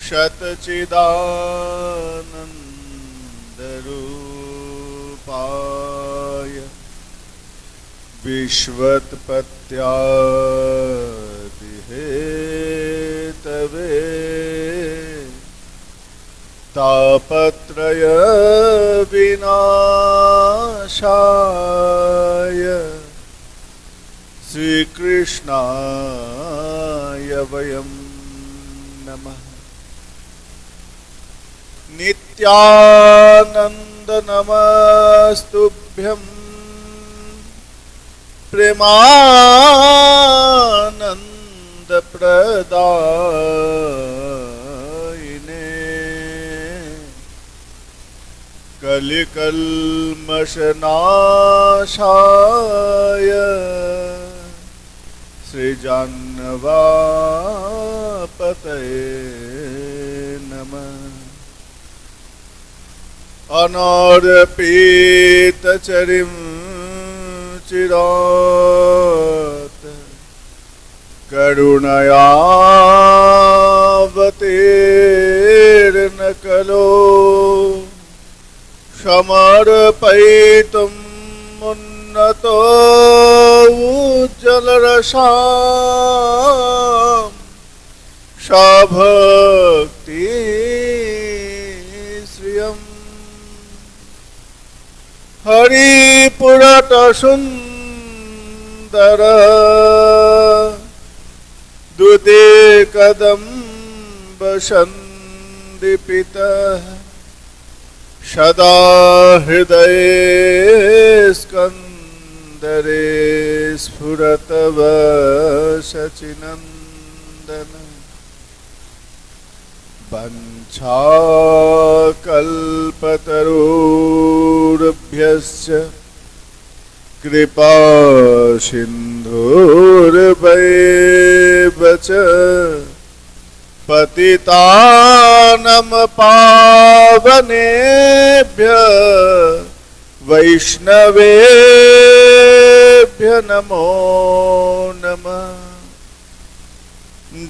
शतचिदानन्दरूपाय विश्वोत्पत्त्यादिहेतवे तापत्रय विनाशाय श्रीकृष्णाय वयं नमः। नित्यानन्द नमस्तुभ्यं प्रेमानन्द प्रदायिने कलिकल्मषनाशाय श्रीजाह्नवापतये नमः। अनार्पितचरिं चिरात् करुणयावतीर्न कलो समर्पयितुं मुन्नतो उज्ज्वलरसां सभक्ति श्रियम् हरिपुरत सुन्दर दूते कदम्ब सन्दीपितः सदा हृदये स्कन्दरे स्फुरत शचिनन्दन। वंशाकल्पतरुभ्यश्च कृपा सिन्धुर्भैव च पतितानं पावनेभ्यः वैष्णवेभ्यः नमो नमः।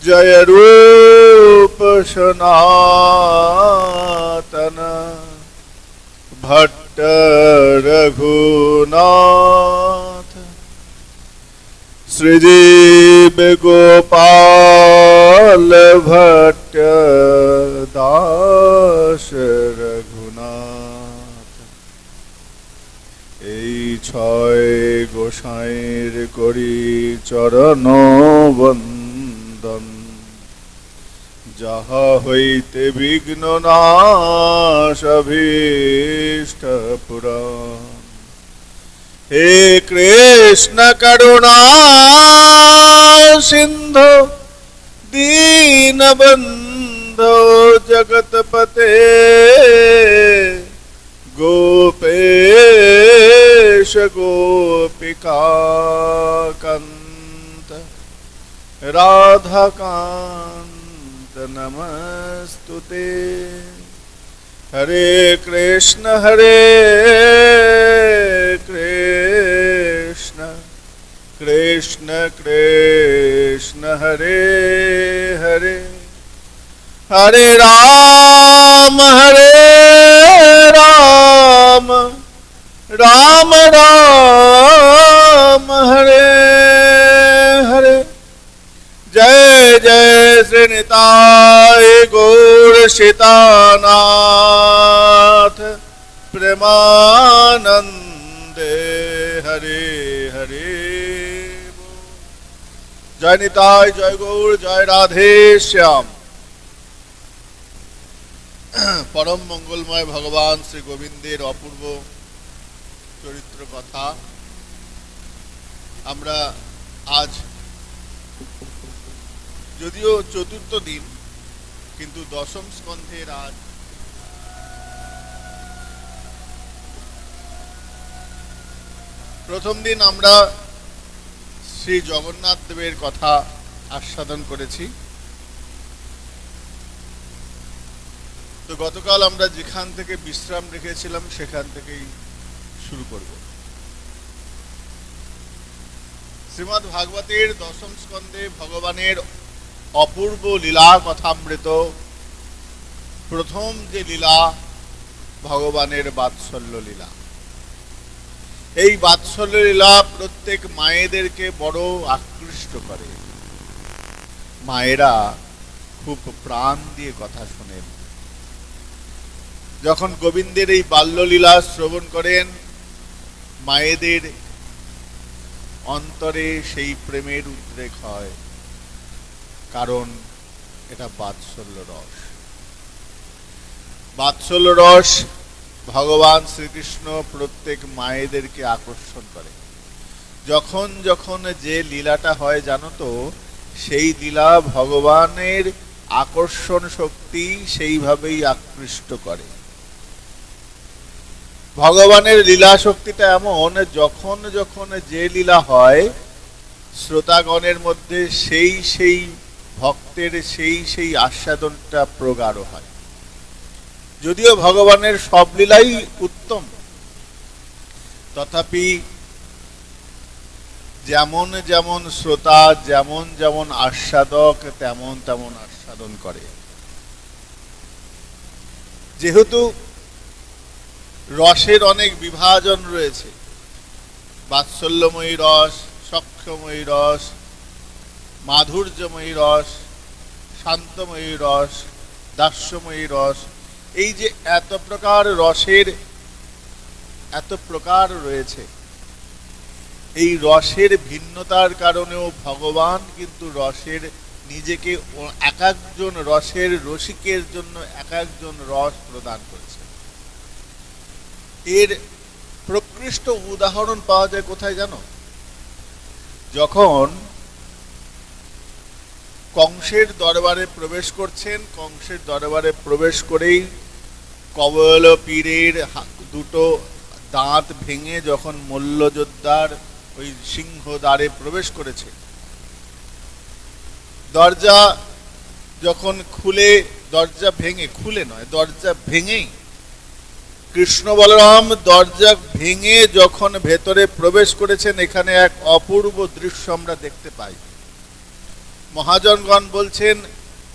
जय रूप सनातन भट्ट रघुनाथ श्रीजीव गोपाल भट्ट दास रघुनाथ। এই ছয় গোসাইর করি চরণ বন্দন যাহা হইতে বিঘ্ন নাশ অভীষ্ট পুরাণ। हे कृष्ण करुणा सिंधु दीनबंधो जगतपते गोपेश गोपिका कांत राधाकांत नमस्तुते। हरे कृष्ण कृष्ण कृष्ण हरे हरे हरे राम राम राम हरे हरे। जय जय श्री निताय गौर सीतानाथ प्रेमानंदे हरे हरे। जय निताय जय गौर जय राधे श्याम। परम मंगलमय भगवान श्री गोविंदेर अपूर्व चरित्र कथा आमरा आज যদিও চতুর্থ দিন কিন্তু দশম স্কন্ধের আজ প্রথম দিন আমরা শ্রী জগন্নাথ দেবের কথা আস্বাদন করেছি। তো গতকাল আমরা যেখান থেকে বিশ্রাম রেখেছিলাম সেখান থেকেই শুরু করব। শ্রীমদ্ ভাগবতের দশম স্কন্ধে ভগবানের অপূর্ব লীলা কথামৃত প্রথম যে লীলা ভগবানের বাৎসল্য লীলা। এই বাৎসল্য লীলা প্রত্যেক মায়েদেরকে বড় আকৃষ্ট করে। মায়েরা খুব প্রাণ দিয়ে কথা শোনেন। যখন গোবিন্দের এই বাল্যলীলা শ্রবণ করেন, মায়েদের অন্তরে সেই প্রেমের উদ্রেক হয়, কারণ এটা বাৎসল্য রস। বাৎসল্য রস ভগবান শ্রীকৃষ্ণ প্রত্যেক মায়েদেরকে আকর্ষণ করে। যখন যখন যে লীলাটা হয় জানো তো, সেই লীলা ভগবানের আকর্ষণ শক্তি সেইভাবেই আকৃষ্ট করে। ভগবানের লীলা শক্তিটা এমন, যখন যখন যে লীলা হয় শ্রোতাগণের মধ্যে সেই সেই ভক্তের সেই সেই আস্বাদনটা প্রগাঢ় হয়। যদিও ভগবানের সব লীলাই উত্তম, তথাপি যেমন যেমন শ্রোতা, যেমন যেমন আস্বাদক, তেমন তেমন আস্বাদন করে। যেহেতু রসের অনেক বিভাজন রয়েছে, বাৎসল্যময়ী রস, সখ্যময়ী রস, মাধুর্যময়ী রস, শান্তময়ী রস, দাস্যময়ী রস, এই যে এত প্রকার রসের এত প্রকার রয়েছে, এই রসের ভিন্নতার কারণেও ভগবান কিন্তু রসের নিজেকে এক একজন রসের রসিকের জন্য এক একজন রস প্রদান করেছে। এর প্রকৃষ্ট উদাহরণ পাওয়া যায় কোথায় জানো? যখন কংসের দরবারে প্রবেশ করছেন, কংসের দরবারে প্রবেশ করেই কবল পীরের দুটো দাঁত ভেঙে যখন মল্লযোদ্ধার ওই সিংহ দ্বারে প্রবেশ করেছে, দরজা যখন খুলে, দরজা ভেঙে, খুলে নয়, দরজা ভেঙেই কৃষ্ণ বলরাম দরজা ভেঙে যখন ভেতরে প্রবেশ করেছেন, এখানে এক অপূর্ব দৃশ্য আমরা দেখতে পাই। মহাজনগণ বলছেন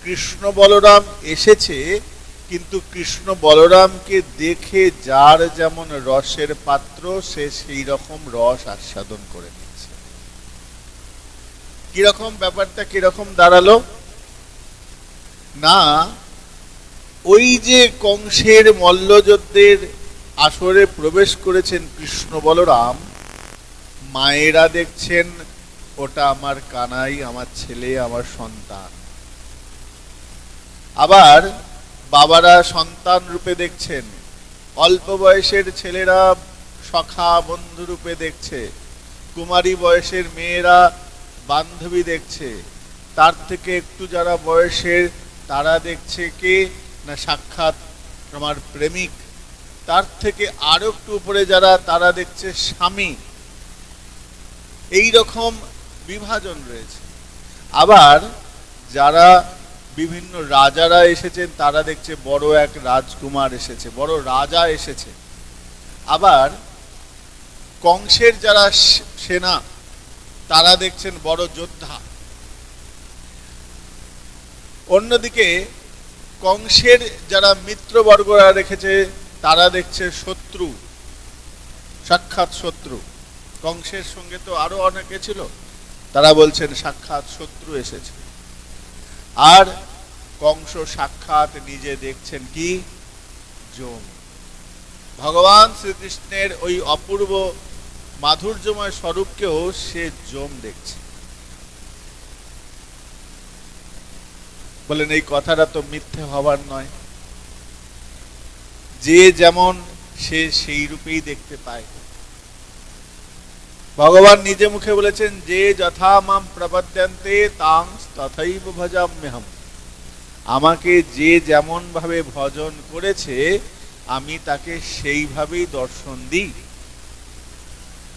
কৃষ্ণ বলরাম এসেছে, কিন্তু কৃষ্ণ বলরামকে দেখে যার যেমন রসের পাত্র, সে সেই রকম রস আস্বাদন করে নিচ্ছে। কিরকম ব্যাপারটা কিরকম দাঁড়ালো না, ওই যে কংসের মল্লযুদ্ধের আসরে প্রবেশ করেছেন কৃষ্ণ বলরাম, মায়েরা দেখছেন ওটা আমার কানাই, আমার ছেলে, আমার সন্তান। আবার বাবারা সন্তান রূপে দেখছেন, অল্প বয়সের ছেলেরা সখা বন্ধু রূপে দেখছে, কুমারী বয়সের মেয়েরা বান্ধবী দেখছে, তার থেকে একটু যারা বয়সের তারা দেখছে কে না সাক্ষাৎ আমার প্রেমিক, তার থেকে আরো একটু উপরে যারা তারা দেখছে স্বামী। এই রকম বিভাজন রয়েছে। আবার যারা বিভিন্ন রাজারা এসেছেন, তারা দেখছে বড় এক রাজকুমার এসেছে, বড় রাজা এসেছে। আবার কংসের যারা সেনা, তারা দেখছেন বড় যোদ্ধা। অন্যদিকে কংসের যারা মিত্রবর্গরা রেখেছে, তারা দেখছে শত্রু, সাক্ষাৎ শত্রু। কংসের সঙ্গে তো আরো অনেকে ছিল, তারা বলছেন সাক্ষাৎ শত্রু এসেছে। আর কংস সাক্ষাৎ নিজে দেখছেন কি? যম। ভগবান শ্রীকৃষ্ণের ওই অপূর্ব মাধুর্যময় স্বরূপকেও সে যম দেখছে। বলেন এই কথাটা তো মিথ্যে হবার নয়। যে যেমন সে সেই রূপেই দেখতে পায়। ভগবান নিজে মুখে বলেছেন, যে যথা মাম প্রপদ্যন্তে তাং তথৈব ভজাম্যহম। আমাকে যে যেমন ভাবে ভজন করেছে, আমি তাকে সেইভাবেই দর্শন দিই।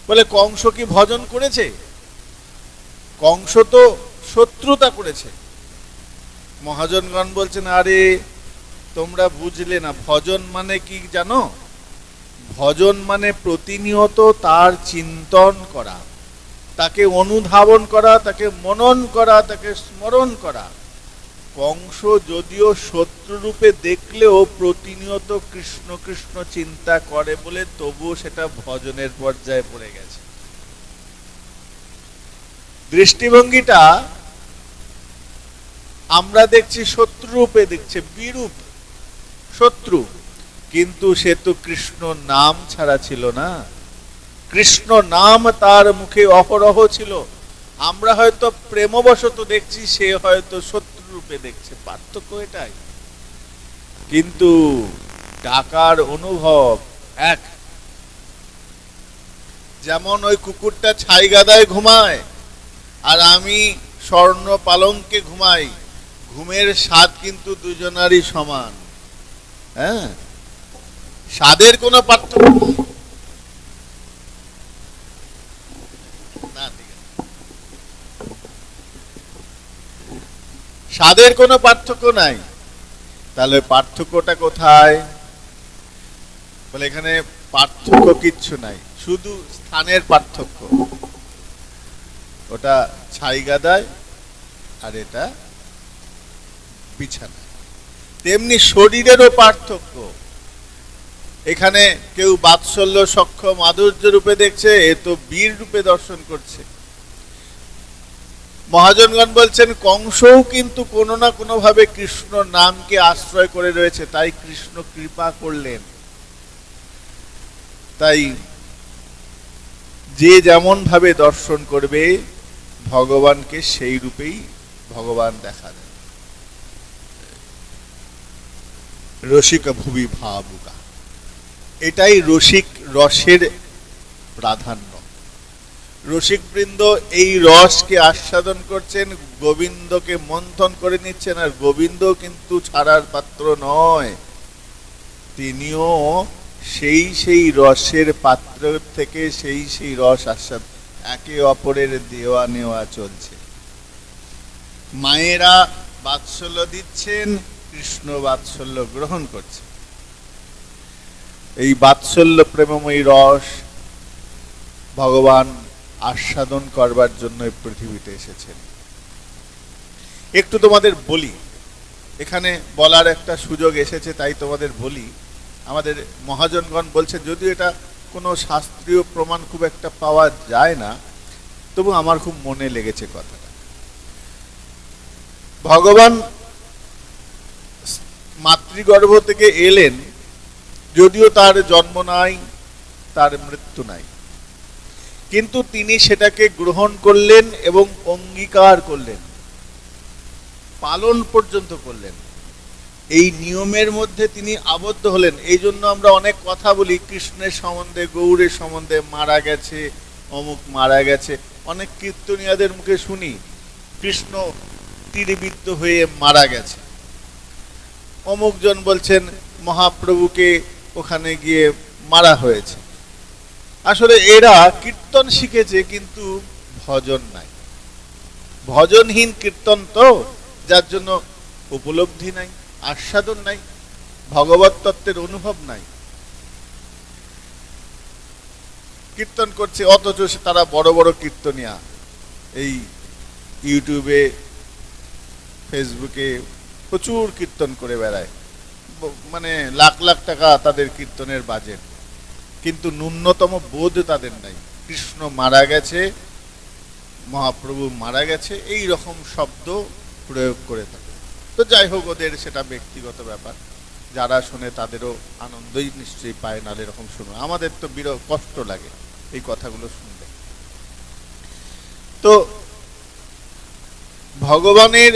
বলে কংস কি ভজন করেছে? কংস তো শত্রুতা করেছে। মহাজনগণ বলছেন, আরে তোমরা বুঝলে না, ভজন মানে কি জানো? ভজন মানে প্রতিনিয়ত তার চিন্তন করা, তাকে অনুধাবন করা, তাকে মনন করা, তাকে স্মরণ করা। কংস যদিও শত্রু রূপে দেখলেও প্রতিনিয়ত কৃষ্ণ কৃষ্ণ চিন্তা করে বলে তবুও সেটা ভজনের পর্যায়ে পড়ে গেছে। দৃষ্টিভঙ্গিটা আমরা দেখছি শত্রু রূপে দেখছে, বিরূপ শত্রু, কিন্তু সে তো কৃষ্ণ নাম ছাড়া ছিল না। কৃষ্ণ নাম তার মুখে অহরহ ছিল। আমরা হয়তো প্রেমবশত দেখছি, সে হয়তো শত্রু রূপে দেখছে, পার্থক্য এটাই। কিন্তু ডাকার অনুভব এক। যেমন ওই কুকুরটা ছাই গাদায় ঘুমায় আর আমি স্বর্ণ পালঙ্কে ঘুমাই, ঘুমের স্বাদ কিন্তু দুজনারই সমান। হ্যাঁ, স্বাদের কোনো পার্থক্য না, স্বাদের কোনো পার্থক্য নাই। তাহলে পার্থক্যটা কোথায়? বলে এখানে পার্থক্য কিচ্ছু নাই, শুধু স্থানের পার্থক্য। ওটা ছাই গাদায় আর এটা বিছানা। তেমনি শরীরেরও পার্থক্য। এখানে কেউ বাৎসল্য সখ্য মাধুর্য রূপে দেখছে, এ তো বীর রূপে দর্শন করছে। মহাজনগণ বলছেন কংসও কিন্তু কোনো না কোনো ভাবে কৃষ্ণ নামকে আশ্রয় করে রয়েছে, তাই কৃষ্ণ কৃপা করলেন। তাই যে যেমন ভাবে দর্শন করবে ভগবানকে সেই রূপেই ভগবান দেখা দেয়। রসিক ভুবি ভাবুকা, এটাই রসিক রসের প্রাধান্য। রসিকবৃন্দ এই রসকে আস্বাদন করছেন, গোবিন্দকে মন্থন করে নিচ্ছেন। আর গোবিন্দ কিন্তু ছাড়ার পাত্র নয়, তিনিও সেই রসের পাত্র থেকে সেই রস আস্বাদ, একে অপরের দেওয়া নেওয়া চলছে। মায়েরা বাৎসল্য দিচ্ছেন, কৃষ্ণ বাৎসল্য গ্রহণ করছে। এই বাৎসল্য প্রেমময়ী রস ভগবান আস্বাদন করবার জন্য পৃথিবীতে এসেছেন। একটু তোমাদের বলি, এখানে বলার একটা সুযোগ এসেছে তাই তোমাদের বলি। আমাদের মহাজনগণ বলছেন, যদিও এটা কোনো শাস্ত্রীয় প্রমাণ খুব একটা পাওয়া যায় না, তবু আমার খুব মনে লেগেছে কথাটা। ভগবান মাতৃগর্ভ থেকে এলেন, যদিও তার জন্ম নাই, তার মৃত্যু নাই, কিন্তু তিনি সেটাকে গ্রহণ করলেন এবং অঙ্গীকার করলেন, পালন পর্যন্ত করলেন। এই নিয়মের মধ্যে তিনি আবদ্ধ হলেন। এই জন্য আমরা অনেক কথা বলি কৃষ্ণের সম্বন্ধে, গৌরের সম্বন্ধে, মারা গেছে, অমুক মারা গেছে। অনেক কীর্তনিয়াদের মুখে শুনি কৃষ্ণ তীরবিদ্ধ হয়ে মারা গেছে, অমুক জন বলছেন মহাপ্রভুকে ওখানে গিয়ে মারা হয়েছে। আসলে এরা কীর্তন শিখেছে কিন্তু ভজন নাই, ভজনহীন কীর্তন তো, যার জন্য উপলব্ধি নাই, আস্বাদন নাই, ভগবত তত্ত্বের অনুভব নাই। কীর্তন করছে অথচ তারা বড় বড় কীর্তনিয়া, এই ইউটিউবে ফেসবুকে প্রচুর কীর্তন করে বেড়ায়, মানে লাখ লাখ টাকা তাদের কীর্তনের বাজেট, কিন্তু ন্যূনতম বোধ তাদের নাই। কৃষ্ণ মারা গেছে, মহাপ্রভু মারা গেছে, এই রকম শব্দ প্রয়োগ করে থাকে। তো যাই হোক, ওদের সেটা ব্যক্তিগত ব্যাপার, যারা শোনে তাদেরও আনন্দই নিশ্চয়ই পায়, নাহলে এরকম শুনো। আমাদের তো কষ্ট লাগে এই কথাগুলো শুনলে। তো ভগবানের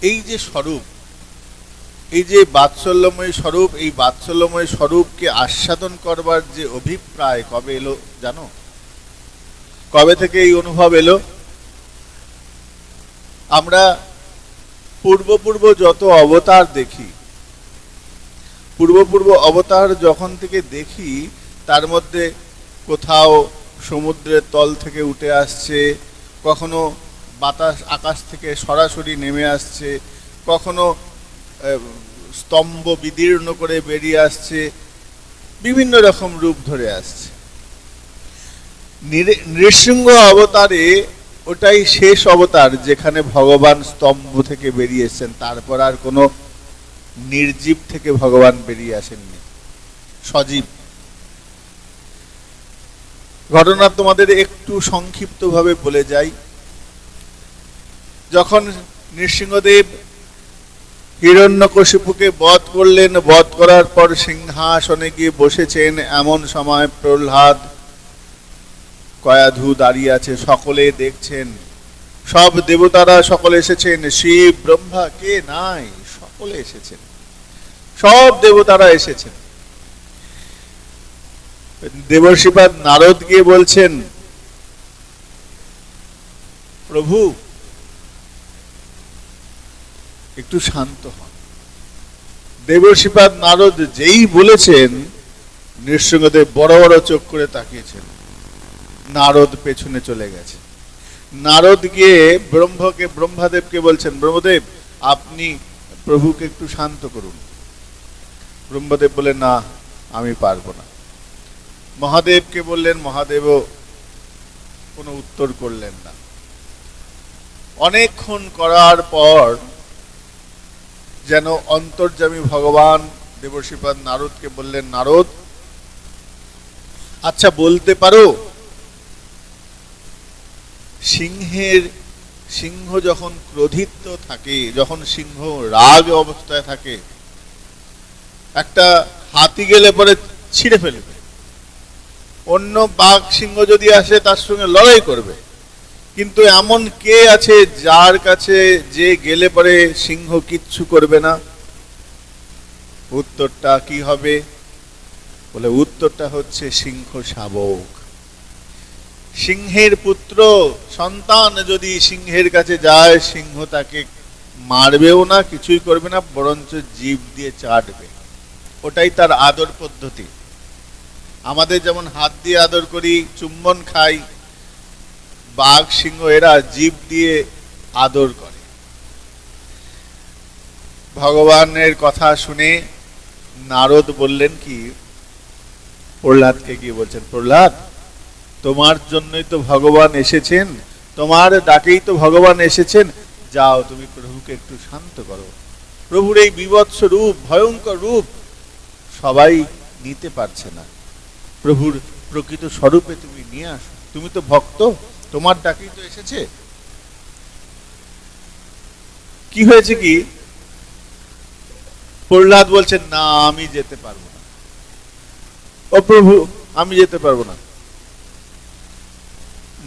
এই যে স্বরূপ, এই যে বাৎসল্যময় স্বরূপ, এই বাৎসল্যময় স্বরূপকে আস্বাদন করবার যে অভিপ্রায় কবে এলো জানো? কবে থেকে এই অনুভব এলো? আমরা পূর্ব যত অবতার দেখি, পূর্ব অবতার যখন থেকে দেখি, তার মধ্যে কোথাও সমুদ্রের তল থেকে উঠে আসছে, কখনো বাতাস আকাশ থেকে সরাসরি নেমে আসছে, কখনো স্তম্ভ বিদীর্ণ করে বেরিয়ে আসছে, বিভিন্ন রকম রূপ ধরে আসছে। নৃসিংহ অবতারে ওটাই শেষ অবতার, যেখানে ভগবান স্তম্ভ থেকে বেরিয়ে এসেছেন, তারপর আর কোনো নির্জীব থেকে ভগবান বেরিয়ে আসেননি, সজীব। ঘটনা তোমাদের একটু সংক্ষিপ্তভাবে বলে যাই। যখন নৃসিংহদেব হিরণ্যকশিপুকে বধ করলেন, বধ করার পর সিংহাসনে গিয়ে বসেছেন, এমন সময় প্রহ্লাদ, কয়াধু দাঁড়িয়ে আছে, সকলে দেখছেন, সব দেবতারা সকলে এসেছেন, শিব ব্রহ্মা কে নাই, সকলে এসেছেন, সব দেবতারা এসেছেন। দেবর্ষিপাদ নারদ গিয়ে বলছেন, প্রভু একটু শান্ত হন। দেবর্ষিপাদ নারদ যেই বলেছেন, নৃসিংহদেব বড় বড় চোখ করে তাকিয়েছেন, নারদ পেছনে চলে গেছে। নারদ গিয়ে ব্রহ্মাদেবকে বলছেন, ব্রহ্মদেব আপনি প্রভুকে একটু শান্ত করুন। ব্রহ্মদেব বললেন, না আমি পারবো না। মহাদেবকে বললেন, মহাদেবও কোনো উত্তর করলেন না। অনেকক্ষণ করার পর যেন অন্তর্যামী ভগবান দেবর্ষিপাদ নারদকে বললেন, নারদ আচ্ছা বলতে পারো, সিংহ যখন ক্রোধিত থাকে, যখন সিংহ রাগ অবস্থায় থাকে, একটা হাতি গেলে পরে ছিঁড়ে ফেলবে, অন্য বাঘ সিংহ যদি আসে তার সঙ্গে লড়াই করবে, কিন্তু এমন কে আছে যার কাছে যে গেলে পরে সিংহ কিচ্ছু করবে না? উত্তরটা কি হবে? বলে উত্তরটা হচ্ছে সিংহ শাবক। সিংহের পুত্র সন্তান যদি সিংহের কাছে যায়, সিংহ তাকে মারবেও না, কিছুই করবে না, বরঞ্চ জিভ দিয়ে চাটবে। ওটাই তার আদর পদ্ধতি। আমাদের যেমন হাত দিয়ে আদর করি, চুম্বন খাই, বাঘ সিংহ এরা জিভ দিয়ে আদর করে। ভগবানের কথা শুনে নারদ বললেন কি, প্রহ্লাদকে গিয়ে বলছেন, প্রহ্লাদ তোমার জন্যই তো ভগবান এসেছেন, তোমার ডাকেই তো ভগবান এসেছেন, যাও তুমি প্রভুকে একটু শান্ত করো। প্রভুর এই বিভৎস রূপ, ভয়ঙ্কর রূপ সবাই নিতে পারছে না, প্রভুর প্রকৃত স্বরূপে তুমি নিয়ে আসো, তুমি তো ভক্ত, তোমার ডাকেই তো এসেছে। কি হয়েছে কি, প্রহ্লাদ বলছেন, না আমি যেতে পারবো না, ও প্রভু আমি যেতে পারবো না।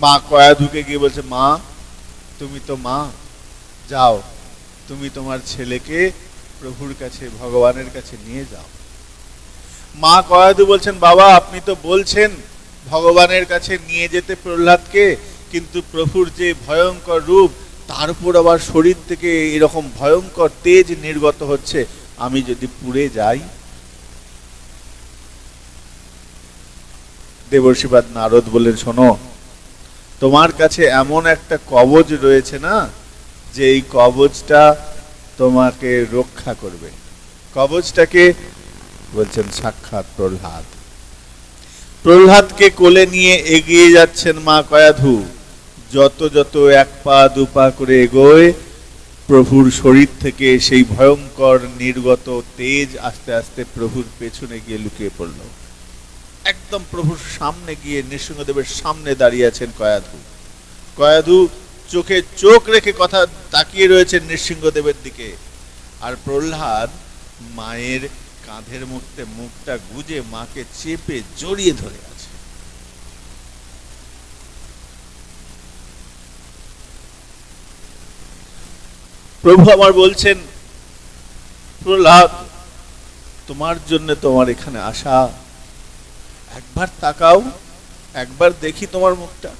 মা কয়াধুকে গিয়ে বলছে, মা তুমি তো মা, যাও তুমি তোমার ছেলেকে প্রভুর কাছে, ভগবানের কাছে নিয়ে যাও। মা কয়াধু বলছেন, বাবা আপনি তো বলছেন ভগবানের কাছে নিয়ে যেতে প্রহ্লাদকে, কিন্তু প্রভুর যে ভয়ঙ্কর রূপ, তার উপর আবার শরীর থেকে এরকম ভয়ঙ্কর তেজ নির্গত হচ্ছে, আমি যদি পুড়ে যাই। দেবর্ষিপাদ নারদ বললেন, শোনো তোমার কাছে এমন একটা কবচ রয়েছে না, যে এই কবচটা তোমাকে রক্ষা করবে। কবচটাকে বলছেন সাক্ষাৎ প্রহ্লাদ। প্রহ্লাদকে কোলে নিয়ে এগিয়ে যাচ্ছেন মা কয়াধু। যত যত এক পা দু পা করে এগোয়, প্রভুর শরীর থেকে সেই ভয়ঙ্কর নির্গত তেজ আস্তে আস্তে প্রভুর পেছনে গিয়ে লুকিয়ে পড়ল। একদম প্রভুর সামনে গিয়ে নৃসিংহদেবের সামনে দাঁড়িয়ে আছেন কয়াধু। কয়াধু চোখে চোখ রেখে কথা তাকিয়ে রয়েছেন নৃসিংহদেবের দিকে, আর প্রহ্লাদ মায়ের কাঁধের মধ্যে মুখটা গুজে মাকে চেপে জড়িয়ে ধরে আছে। প্রভু আমার বলছেন, প্রহ্লাদ তোমার জন্য তোমার এখানে আসা, একবার তাকাও, একবার দেখি তোমার মুখটা।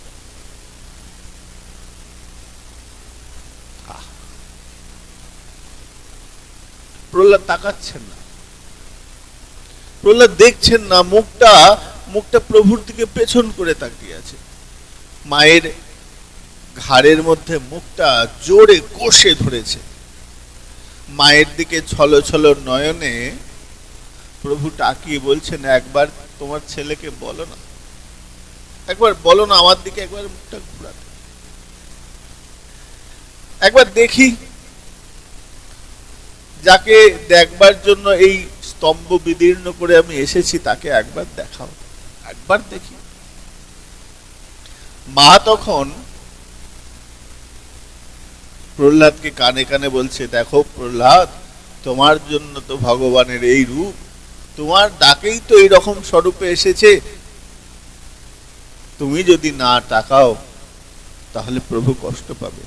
প্রহ্লাদ তাকাচ্ছেন না, প্রহ্লাদ দেখছেন না, মুখটা প্রভুর দিকে পেছন করে তাকিয়ে আছে। মায়ের ঘাড়ের মধ্যে মুখটা জোরে কষে ধরেছে। মায়ের দিকে ছলো ছলো নয়নে প্রভু তাকিয়ে বলছেন, একবার তোমার ছেলেকে বলো না, একবার বলো না আমার দিকে, একবার মুখটা ঘুরাতে। একবার দেখি, যাকে দেখবার জন্য এই স্তম্ভ বিদীর্ণ করে আমি এসেছি তাকে একবার দেখাও, একবার দেখি। মা তখন প্রহ্লাদকে কানে কানে বলছে, দেখো প্রহ্লাদ, তোমার জন্য তো ভগবানের এই রূপ, তোমার ডাকেই তো এইরকম স্বরূপে এসেছে, তুমি যদি না তাকাও তাহলে প্রভু কষ্ট পাবে।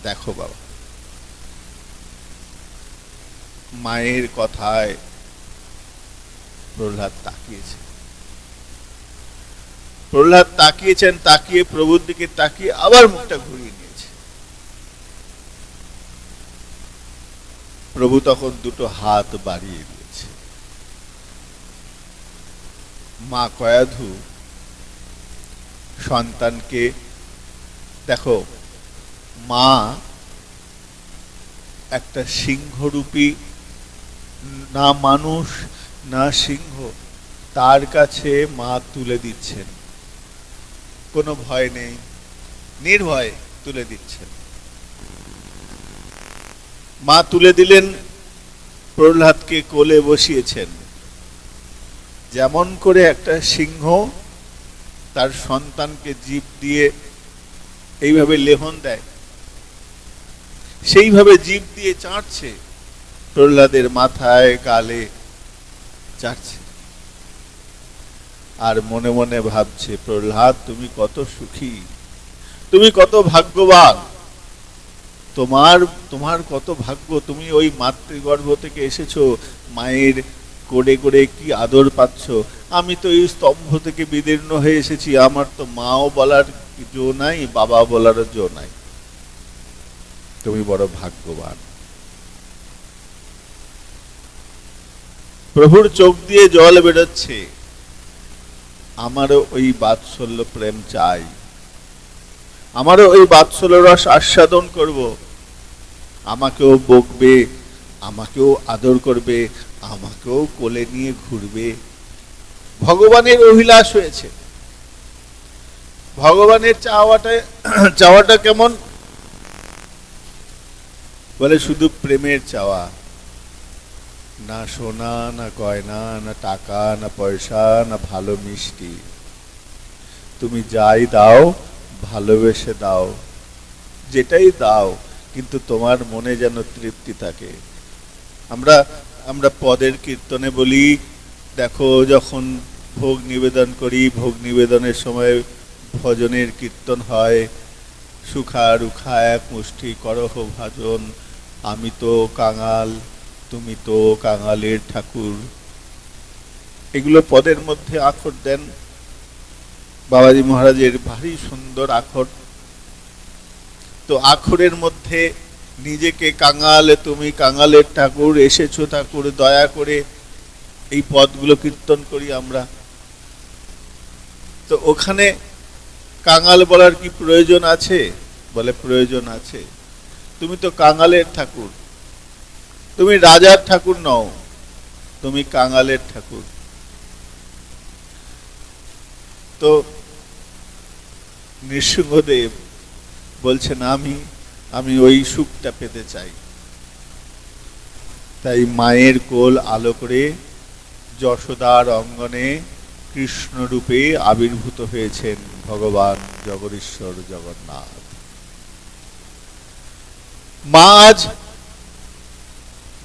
দেখো বাবা, মায়ের কথায় প্রহ্লাদ তাকিয়েছে, প্রহ্লাদ তাকিয়েছেন, তাকিয়ে প্রভুর দিকে তাকিয়ে আবার মুখটা ঘুরিয়ে নিয়েছে। প্রভু তখন দুটো হাত বাড়িয়ে দিয়েছে। মা কয়াধু সন্তানকে, দেখো মা একটা সিংহরূপী, না মানুষ না সিংহ, তার কাছে মা তুলে দিচ্ছেন, কোনো ভয় নেই, নির্ভয়ে তুলে দিচ্ছেন। মা তুলে দিলেন, প্রহ্লাদকে কোলে বসিয়েছেন। যেমন করে একটা সিংহ তার সন্তানকে জিভ দিয়ে এইভাবে লেহন দেয়, সেইভাবে জিভ দিয়ে চাটছে, প্রহ্লাদের মাথায় গালে চাটছে, আর মনে মনে ভাবছে, প্রহ্লাদ তুমি কত সুখী, তুমি কত ভাগ্যবান, তোমার কত ভাগ্য, তুমি ওই মাতৃগর্ভ থেকে এসেছো, মায়ের কোলে করে কি আদর পাচ্ছ, আমি তো এই স্তম্ভ থেকে বিদীর্ণ হয়ে এসেছি, আমার তো মাও বলার জো নাই, বাবা বলার জো নাই, তুমি বড় ভাগ্যবান। প্রভুর চোখ দিয়ে জল বেরোচ্ছে, আমারও ওই বাৎসল্য প্রেম চাই, আমারও ওই বাৎসল্য রস আস্বাদন করব, আমাকেও বকবে, আমাকেও আদর করবে, আমাকেও কোলে নিয়ে ঘুরবে। ভগবানের অভিলাষ হয়েছে। ভগবানের চাওয়াটা কেমন? বলে শুধু প্রেমের চাওয়া, না সোনা, না গয়না, না টাকা, না পয়সা, না ভালো মিষ্টি, তুমি যাই দাও ভালোবেসে দাও, যেটাই দাও কিন্তু তোমার মনে যেন তৃপ্তি থাকে। আমরা পদের কীর্তনে বলি, দেখো যখন ভোগ নিবেদন করি, ভোগ নিবেদনের সময় ভজনের কীর্তন হয়, সুখা রুখা এক মুষ্টি করহ ভাজন, আমি তো কাঙাল তুমি তো কাঙালের ঠাকুর, এগুলো পদের মধ্যে আখর দেন বাবাজি মহারাজের, ভারী সুন্দর আখর। তো আখরের মধ্যে নিজেকে কাঙাল, তুমি কাঙালের ঠাকুর, এসেছো ঠাকুর দয়া করে, এই পদগুলো কীর্তন করি আমরা। তো ওখানে কাঙাল বলার কি প্রয়োজন আছে? বলে প্রয়োজন আছে। তুমি তো কাঙালের ঠাকুর, তুমি রাজার ঠাকুর নও, তুমি কাঙালের ঠাকুর। তো নৃসিংহদেব বলছেন, আমি ওই সুখটা পেতে চাই। তাই মায়ের কোল আলো করে যশোদার অঙ্গনে কৃষ্ণ রূপে আবির্ভূত হয়েছেন ভগবান জগদীশ্বর জগন্নাথ। মা আজ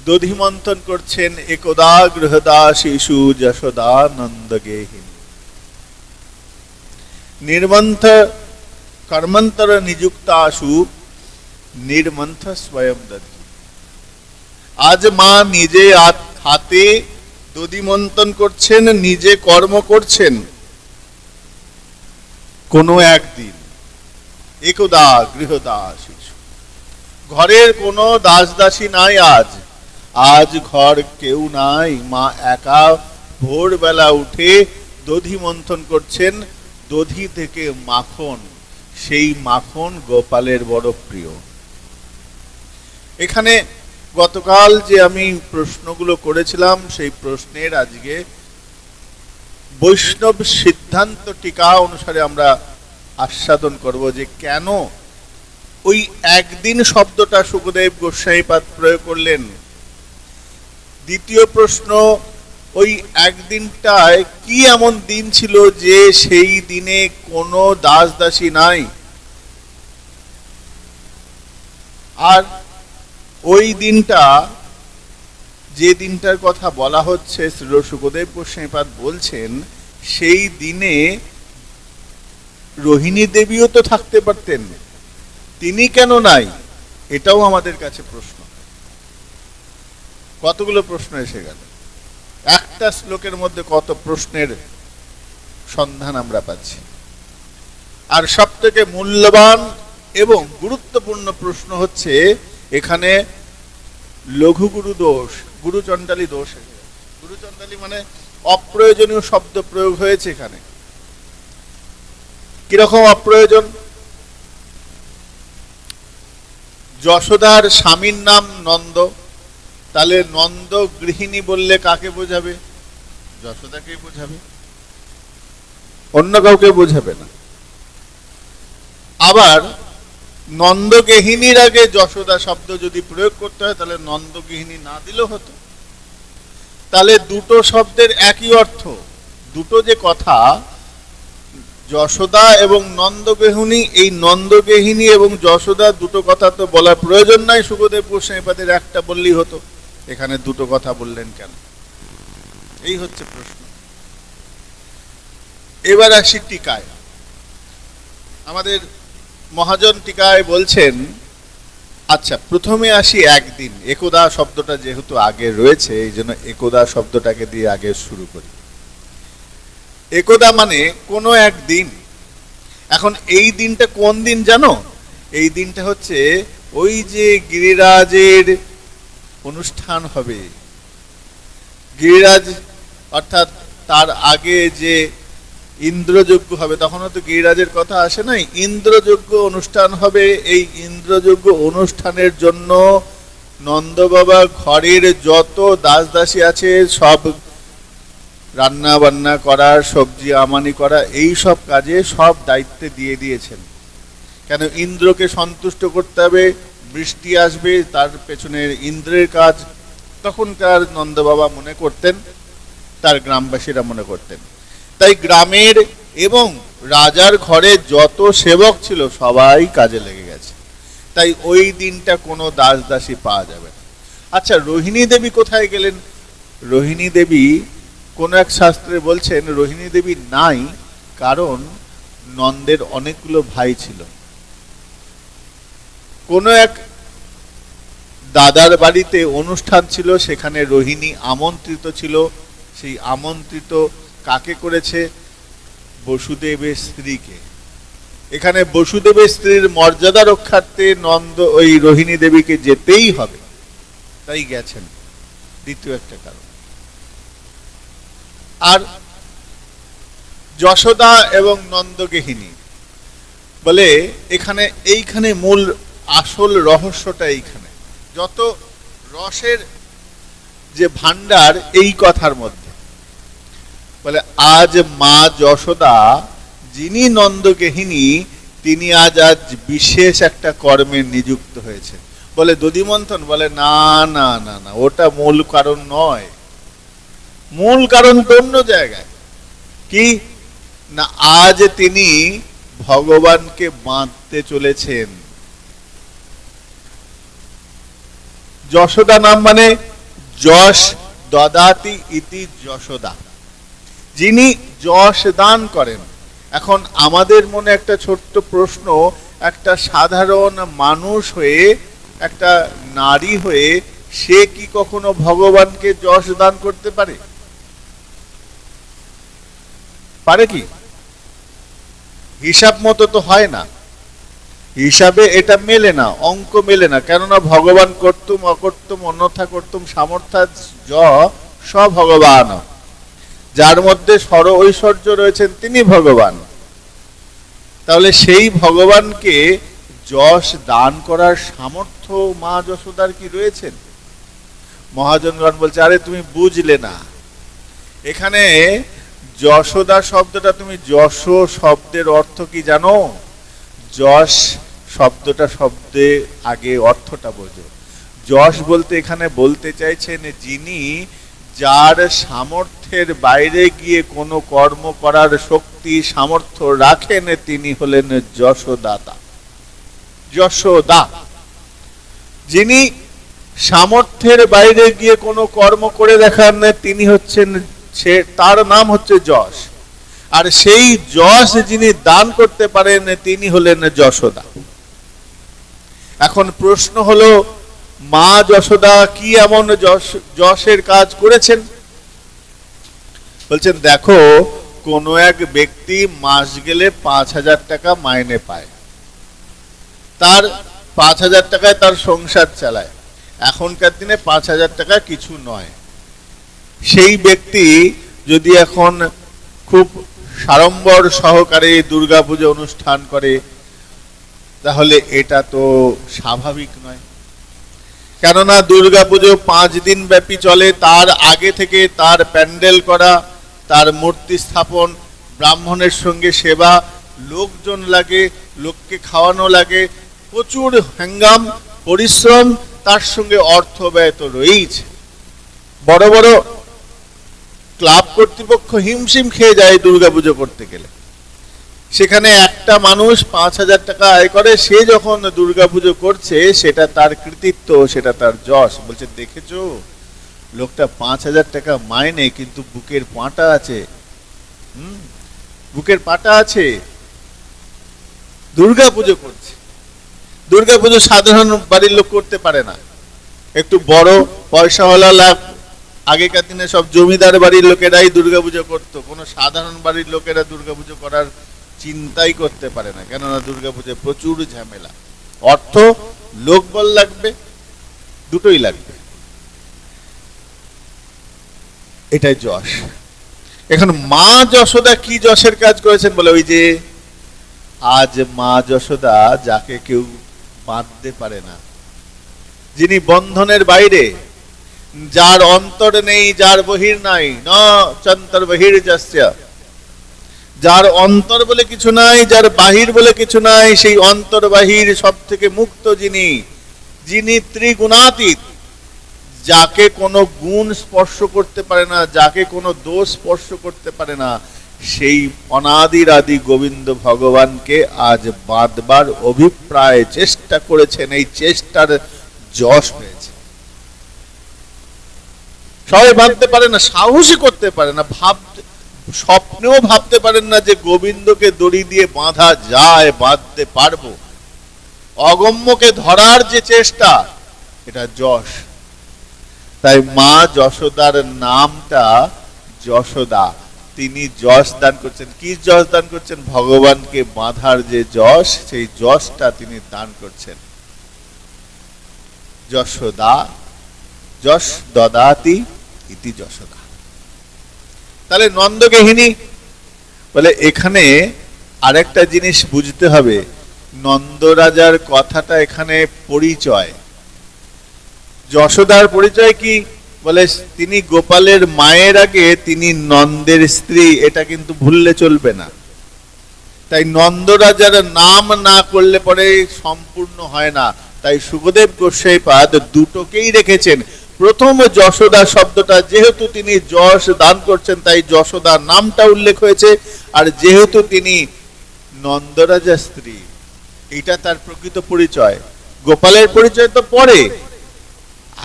দধিমন্থন করছেন, একদা গৃহদা শিশু যশোদা নন্দগেহিনী, নির্মন্থ কর্মন্তর নিযুক্তাসু নির্মন্থ স্বয়ং দধি। আজ মা নিজে হাতে দধিমন্থন করছেন, নিজে কর্ম করছেন। কোনো একদিন একদা গৃহদা শিশু, ঘরের কোনো দাস দাসী নাই, আজ ঘর কেউ নাই, মা একা ভোরবেলা উঠে দধি মন্থন করছেন। দধি থেকে মাখন, সেই মাখন গোপালের বড় প্রিয়। এখানে গতকাল যে আমি প্রশ্নগুলো করেছিলাম, সেই প্রশ্নের আজকে বৈষ্ণব সিদ্ধান্ত টিকা অনুসারে আমরা আস্বাদন করব যে কেন ওই একদিন শব্দটা শুকদেব গোস্বামীপাদ প্রয়োগ করলেন। দ্বিতীয় প্রশ্ন, ওই একদিনটায় কি এমন দিন ছিল যে সেই দিনে কোনো দাস দাসী নাই? আর ওই দিনটা, যে দিনটার কথা বলা হচ্ছে, শ্রী শুকদেব গোস্বামীপাদ বলছেন সেই দিনে রোহিণী দেবীও তো থাকতে পারতেন, তিনি কেন নাই? এটাও আমাদের কাছে প্রশ্ন। কতগুলো প্রশ্ন এসে গেল, একটা শ্লোকের মধ্যে কত প্রশ্নের সন্ধান আমরা পাচ্ছি। আর সব থেকে মূল্যবান এবং গুরুত্বপূর্ণ প্রশ্ন হচ্ছে এখানে লঘুগুরু দোষ, গুরুচণ্ডালী দোষ। গুরুচণ্ডালী মানে অপ্রয়োজনীয় শব্দ প্রয়োগ হয়েছে এখানে। কিরকম অপ্রয়োজন? যশোদার স্বামীর নাম নন্দ, তাহলে নন্দ গৃহিণী বললে কাকে বোঝাবে? যশোদাকেই বোঝাবে, অন্য কাউকে বোঝাবে না। আবার নন্দগেহিনীর আগে যশোদা শব্দ যদি প্রয়োগ করতে হয় তাহলে নন্দগেহিনী না দিলেও হতো। তাহলে দুটো শব্দের একই অর্থ, দুটো যে কথা, যশোদা এবং নন্দগেহিনী, এই নন্দগেহিনী এবং যশোদা দুটো কথা তো বলার প্রয়োজন নাই, শুকদেব গোস্বামীপাদের একটা বললেই হতো, এখানে দুটো কথা বললেন কেন? এই হচ্ছে প্রশ্ন। এবার আসি টিকায়। আমাদের মহাজন টিকায় বলছেন, আচ্ছা প্রথমে আসি একদিন। একদা শব্দটা যেহেতু আগে রয়েছে এই জন্য একদা শব্দটাকে দিয়ে আগে শুরু করি। একদা মানে কোনো একদিন। এখন এই দিনটা কোন দিন জানো? এই দিনটা হচ্ছে ওই যে গিরিরাজের অনুষ্ঠান হবে। গিরিরাজ অর্থাৎ তার আগে যে ইন্দ্রযজ্ঞ হবে, তখনও তো গিরিরাজের কথা আসে নাই, ইন্দ্রযজ্ঞ অনুষ্ঠান হবে। এই ইন্দ্রযজ্ঞ অনুষ্ঠানের জন্য নন্দ বাবা ঘরের যত দাস দাসী আছে সব রান্না বান্না করা, সবজি আমানি করা, এই সব কাজে সব দায়িত্বে দিয়ে দিয়েছেন। কেন? ইন্দ্রকে সন্তুষ্ট করতে হবে, বৃষ্টি আসবে, তার পেছনের ইন্দ্রের কাজ তখনকার নন্দ বাবা মনে করতেন, তার গ্রামবাসীরা মনে করতেন। তাই গ্রামের এবং রাজার ঘরে যত সেবক ছিল সবাই কাজে লেগে গেছে। তাই ওই দিনটা কোনো দাস দাসী পাওয়া যাবে না। আচ্ছা, রোহিণী দেবী কোথায় গেলেন? রোহিণী দেবী কোন এক শাস্ত্রে বলছেন রোহিণী দেবী নাই, কারণ নন্দের অনেকগুলো ভাই ছিল। কোন এক দাদার বাড়িতে অনুষ্ঠান ছিল, সেখানে রোহিণী আমন্ত্রিত ছিল। সেই আমন্ত্রিত কাকে করেছে? বসুদেবের স্ত্রীকে। এখানে বসুদেবের স্ত্রীর মর্যাদা রক্ষার্থে নন্দ ওই রোহিণী দেবীকে যেতেই হবে, তাই গেছেন, দ্বিতীয় একটা কারণ। আর যশোদা এবং নন্দগেহিনী বলে এখানে, এইখানে মূল আসল রহস্যটা এইখানে। যত রসের যে ভান্ডার এই কথার মধ্যে, বলে আজ মা যশোদা যিনি নন্দগেহিনী, তিনি আজ বিশেষ একটা কর্মে নিযুক্ত হয়েছে। বলে দধিমন্থন? বলে না না না না, ওটা মূল কারণ নয়। মূল কারণ তো অন্য জায়গায়। কি না, আজ তিনি ভগবানকে বাঁধতে চলেছেন। যশোদা নাম মানে যশ দদাতি ইতি যশোদা, যিনি যশ দান করেন। এখন আমাদের মনে একটা ছোট্ট প্রশ্ন, একটা সাধারণ মানুষ হয়ে, একটা নারী হয়ে, সে কি কখনো ভগবানকে যশ দান করতে পারে? পারে কি? হিসাব মতো তো হয় না, হিসাবে এটা মেলে না, অঙ্ক মেলে না। কেননা ভগবান কর্তুম অকর্তুম অন্যথা কর্তুম সামর্থ্য য ভগবান, যার মধ্যে সর ঐশ্বর্য রয়েছেন তিনি ভগবান। তাহলে সেই ভগবানকে যশ দান করার সামর্থ্য মা যশোদার কি রয়েছেন? মহাজনগণ বলছে, আরে তুমি বুঝলে না। এখানে যশোদা শব্দটা, তুমি যশ শব্দের অর্থ কি জানো? যশ শব্দটা শব্দে আগে অর্থটা বোঝো। যশ বলতে এখানে বলতে চাইছেন যিনি, যার সামর্থ্যের বাইরে গিয়ে কোনো কর্ম করার শক্তি সামর্থ্য রাখেন, তিনি হলেন যশোদাতা। যশোদা, যিনি সামর্থ্যের বাইরে গিয়ে কোনো কর্ম করে দেখান, তিনি হচ্ছেন, সে তার নাম হচ্ছে যশ। আর সেই যশ যিনি দান করতে পারেন, তিনি হলেন যশোদা। এখন প্রশ্ন হলো, মা যশোদা কি এমন যশের কাজ করেছেন? বলছেন, দেখো, কোন এক ব্যক্তি মাস গেলে 5,000 টাকা মাইনে পায়, তার 5,000 টাকায় তার সংসার চালায়। এখনকার দিনে 5,000 টাকা কিছু নয়। সেই ব্যক্তি যদি এখন খুব সাড়ম্বর সহকারে দুর্গাপুজো অনুষ্ঠান করে, তাহলে এটা তো স্বাভাবিক নয়। কেননা দুর্গাপুজো 5 দিন ব্যাপী চলে, তার আগে থেকে তার প্যান্ডেল করা, তার মূর্তি স্থাপন, ব্রাহ্মণের সঙ্গে সেবা, লোকজন লাগে, লোককে খাওয়ানো লাগে, প্রচুর হ্যাঙ্গাম পরিশ্রম, তার সঙ্গে অর্থ ব্যয় তো রয়েছে। বড় বড় ক্লাব কর্তৃপক্ষ হিমশিম খেয়ে যায় দুর্গাপুজো করতে গেলে। সেখানে একটা মানুষ 5,000 টাকা আয় করে, সে যখন দুর্গাপুজো করছে, সেটা তার কৃতিত্ব, সেটা তার যশ। বলছে, দেখেছো, লোকটা 5,000 টাকা মাইনে, কিন্তু বুকের পাটা আছে। বুকের পাটা আছে, দুর্গাপুজো করছে। দুর্গাপুজো সাধারণ বাড়ির লোক করতে পারে না, একটু বড় পয়সাওয়ালা লাভ। আগেকার দিনে সব জমিদার বাড়ির লোকেরাই দুর্গাপুজো করতো, কোনো সাধারণ বাড়ির লোকেরা দুর্গাপুজো করার চিন্তাই করতে পারে না। কেননা দুর্গাপুজোয় প্রচুর ঝামেলা, অর্থ, লোকবল লাগবে, দুটোই লাগবে। এটাই যশ। এখন মা যশোদা কি যশের কাজ করেছেন? বলে, ওই যে আজ মা যশোদা যাকে কেউ বাঁধতে পারে না, যিনি বন্ধনের বাইরে, যার অন্তর নেই, যার বহির নাই, ন চন্তর বহির যস্য, যার অন্তর বলে কিছু নাই, যার বাহির বলে কিছু নাই, সেই অন্তর বাহির সব থেকে মুক্ত যিনি, যিনি ত্রিগুণাতীত, যাকে কোনো গুণ স্পর্শ করতে পারে না, যাকে কোনো দোষ স্পর্শ করতে পারে না, সেই অনাদির আদি গোবিন্দ ভগবানকে আজ বাঁধবার অভিপ্রায় চেষ্টা করেছেন। এই চেষ্টার যশ হয়েছে। সবাই বাঁধতে পারে না, সাহসী করতে পারে না, স্বপ্নেও ভাবতে পারেন না যে গোবিন্দকে দড়ি দিয়ে বাঁধা যায়, বাঁধতে পারবো। অগম্যকে ধরার যে চেষ্টা, এটা যশ। তাই মা যশোদার নামটা যশোদা। তিনি যশ দান করছেন। কি যশ দান করছেন? ভগবানকে বাঁধার যে যশ, সেই যশটা তিনি দান করছেন। যশোদা, যশ দদাতি ইতি যশোদা। তাহলে নন্দগেহিনী বলে, এখানে আরেকটা জিনিস বুঝতে হবে। নন্দরাজার কথাটা এখানে পরিচয়। যশোদার পরিচয় কি? বলে, তিনি গোপালের মায়ের আগে তিনি নন্দের স্ত্রী, এটা কিন্তু ভুললে চলবে না। তাই নন্দরাজার নাম না করলে পরে সম্পূর্ণ হয় না। তাই সুখদেব গোস্বাইপাদ দুটোকেই রেখেছেন। প্রথম যশোদা শব্দটা, যেহেতু তিনি যশ দান করছেন, তাই যশোদা নামটা উল্লেখ হয়েছে। আর যেহেতু তিনি নন্দরাজার স্ত্রী, এটা তার প্রকৃত পরিচয়। গোপালের পরিচয় তো পরে,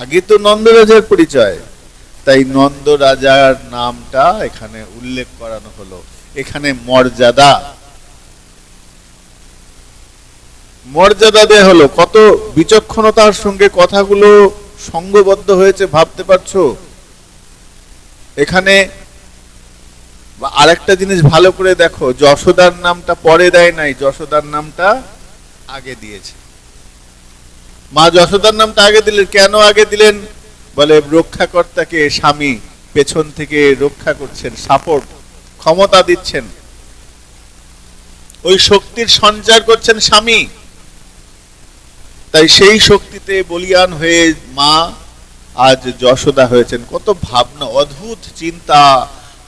আগে তো নন্দরাজার পরিচয়। তাই নন্দরাজার নামটা এখানে উল্লেখ করানো হলো। এখানে মর্যাদা, মর্যাদা দেয়া হলো। কত বিচক্ষণতার সঙ্গে কথাগুলো সঙ্গবদ্ধ হয়েছে, ভাবতে পারছো? এখানে আরেকটা জিনিস ভালো করে দেখো, যশোদার নামটা পরে দেয় নাই, যশোদার নামটা আগে দিয়েছে। মা যশোদার নামটা আগে দিলেন। কেন আগে দিলেন? বলে, রক্ষাকর্তাকে স্বামী পেছন থেকে রক্ষা করছেন, সাপোর্ট, ক্ষমতা দিচ্ছেন, ওই শক্তির সঞ্চার করছেন স্বামী। তাই সেই শক্তিতে বলিয়ান হয়ে মা আজ যশোদা হয়েছেন। কত ভাবনা, অদ্ভুত চিন্তা।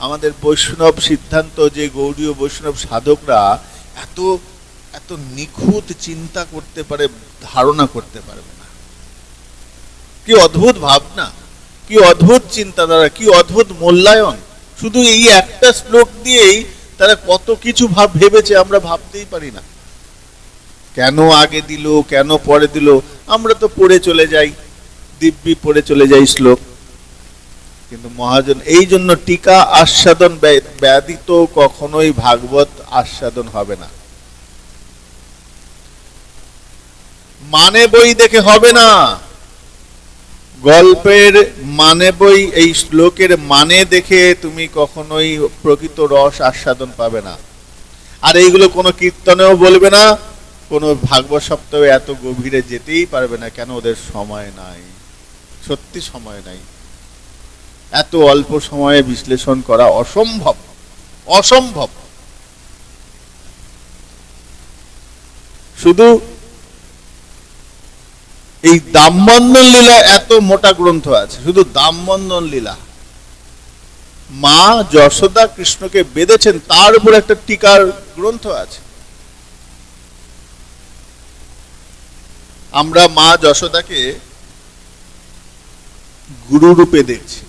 আমাদের বৈষ্ণব সিদ্ধান্ত, যে গৌড়ীয় বৈষ্ণব সাধকরা এত এত নিখুঁত চিন্তা করতে পারে, ধারণা করতে পারবে না। কি অদ্ভুত ভাবনা, কি অদ্ভুত চিন্তাধারা, কি অদ্ভুত মূল্যায়ন। শুধু এই একটা শ্লোক দিয়েই তারা কত কিছু ভেবেছে আমরা ভাবতেই পারি না। কেন আগে দিল, কেন পরে দিল, আমরা তো পড়ে চলে যাই, দিব্যি পড়ে চলে যাই শ্লোক। কিন্তু মহাজন এই জন্য টিকা আস্বাদন ব্যতীত কখনোই ভাগবত আস্বাদন হবে না। মানে বই দেখে হবে না, গল্পের মানে বই, এই শ্লোকের মানে দেখে তুমি কখনোই প্রকৃত রস আস্বাদন পাবে না। আর এইগুলো কোনো কীর্তনেও বলবে না, কোনো ভাগবত সপ্তাহে এত গভীরে যেতেই পারবে না। কেন? ওদের সময় নাই, সত্যি সময় নাই। এত অল্প সময়ে বিশ্লেষণ করা অসম্ভব, অসম্ভব। শুধু এই দামবন্ধন লীলা এত মোটা গ্রন্থ আছে, শুধু দামবন্ধন লীলা। মা যশোদা কৃষ্ণকে বেঁধেছেন, তার উপর একটা টিকার গ্রন্থ আছে। আমরা মা যশোদাকে গুরু রূপে দেখছি।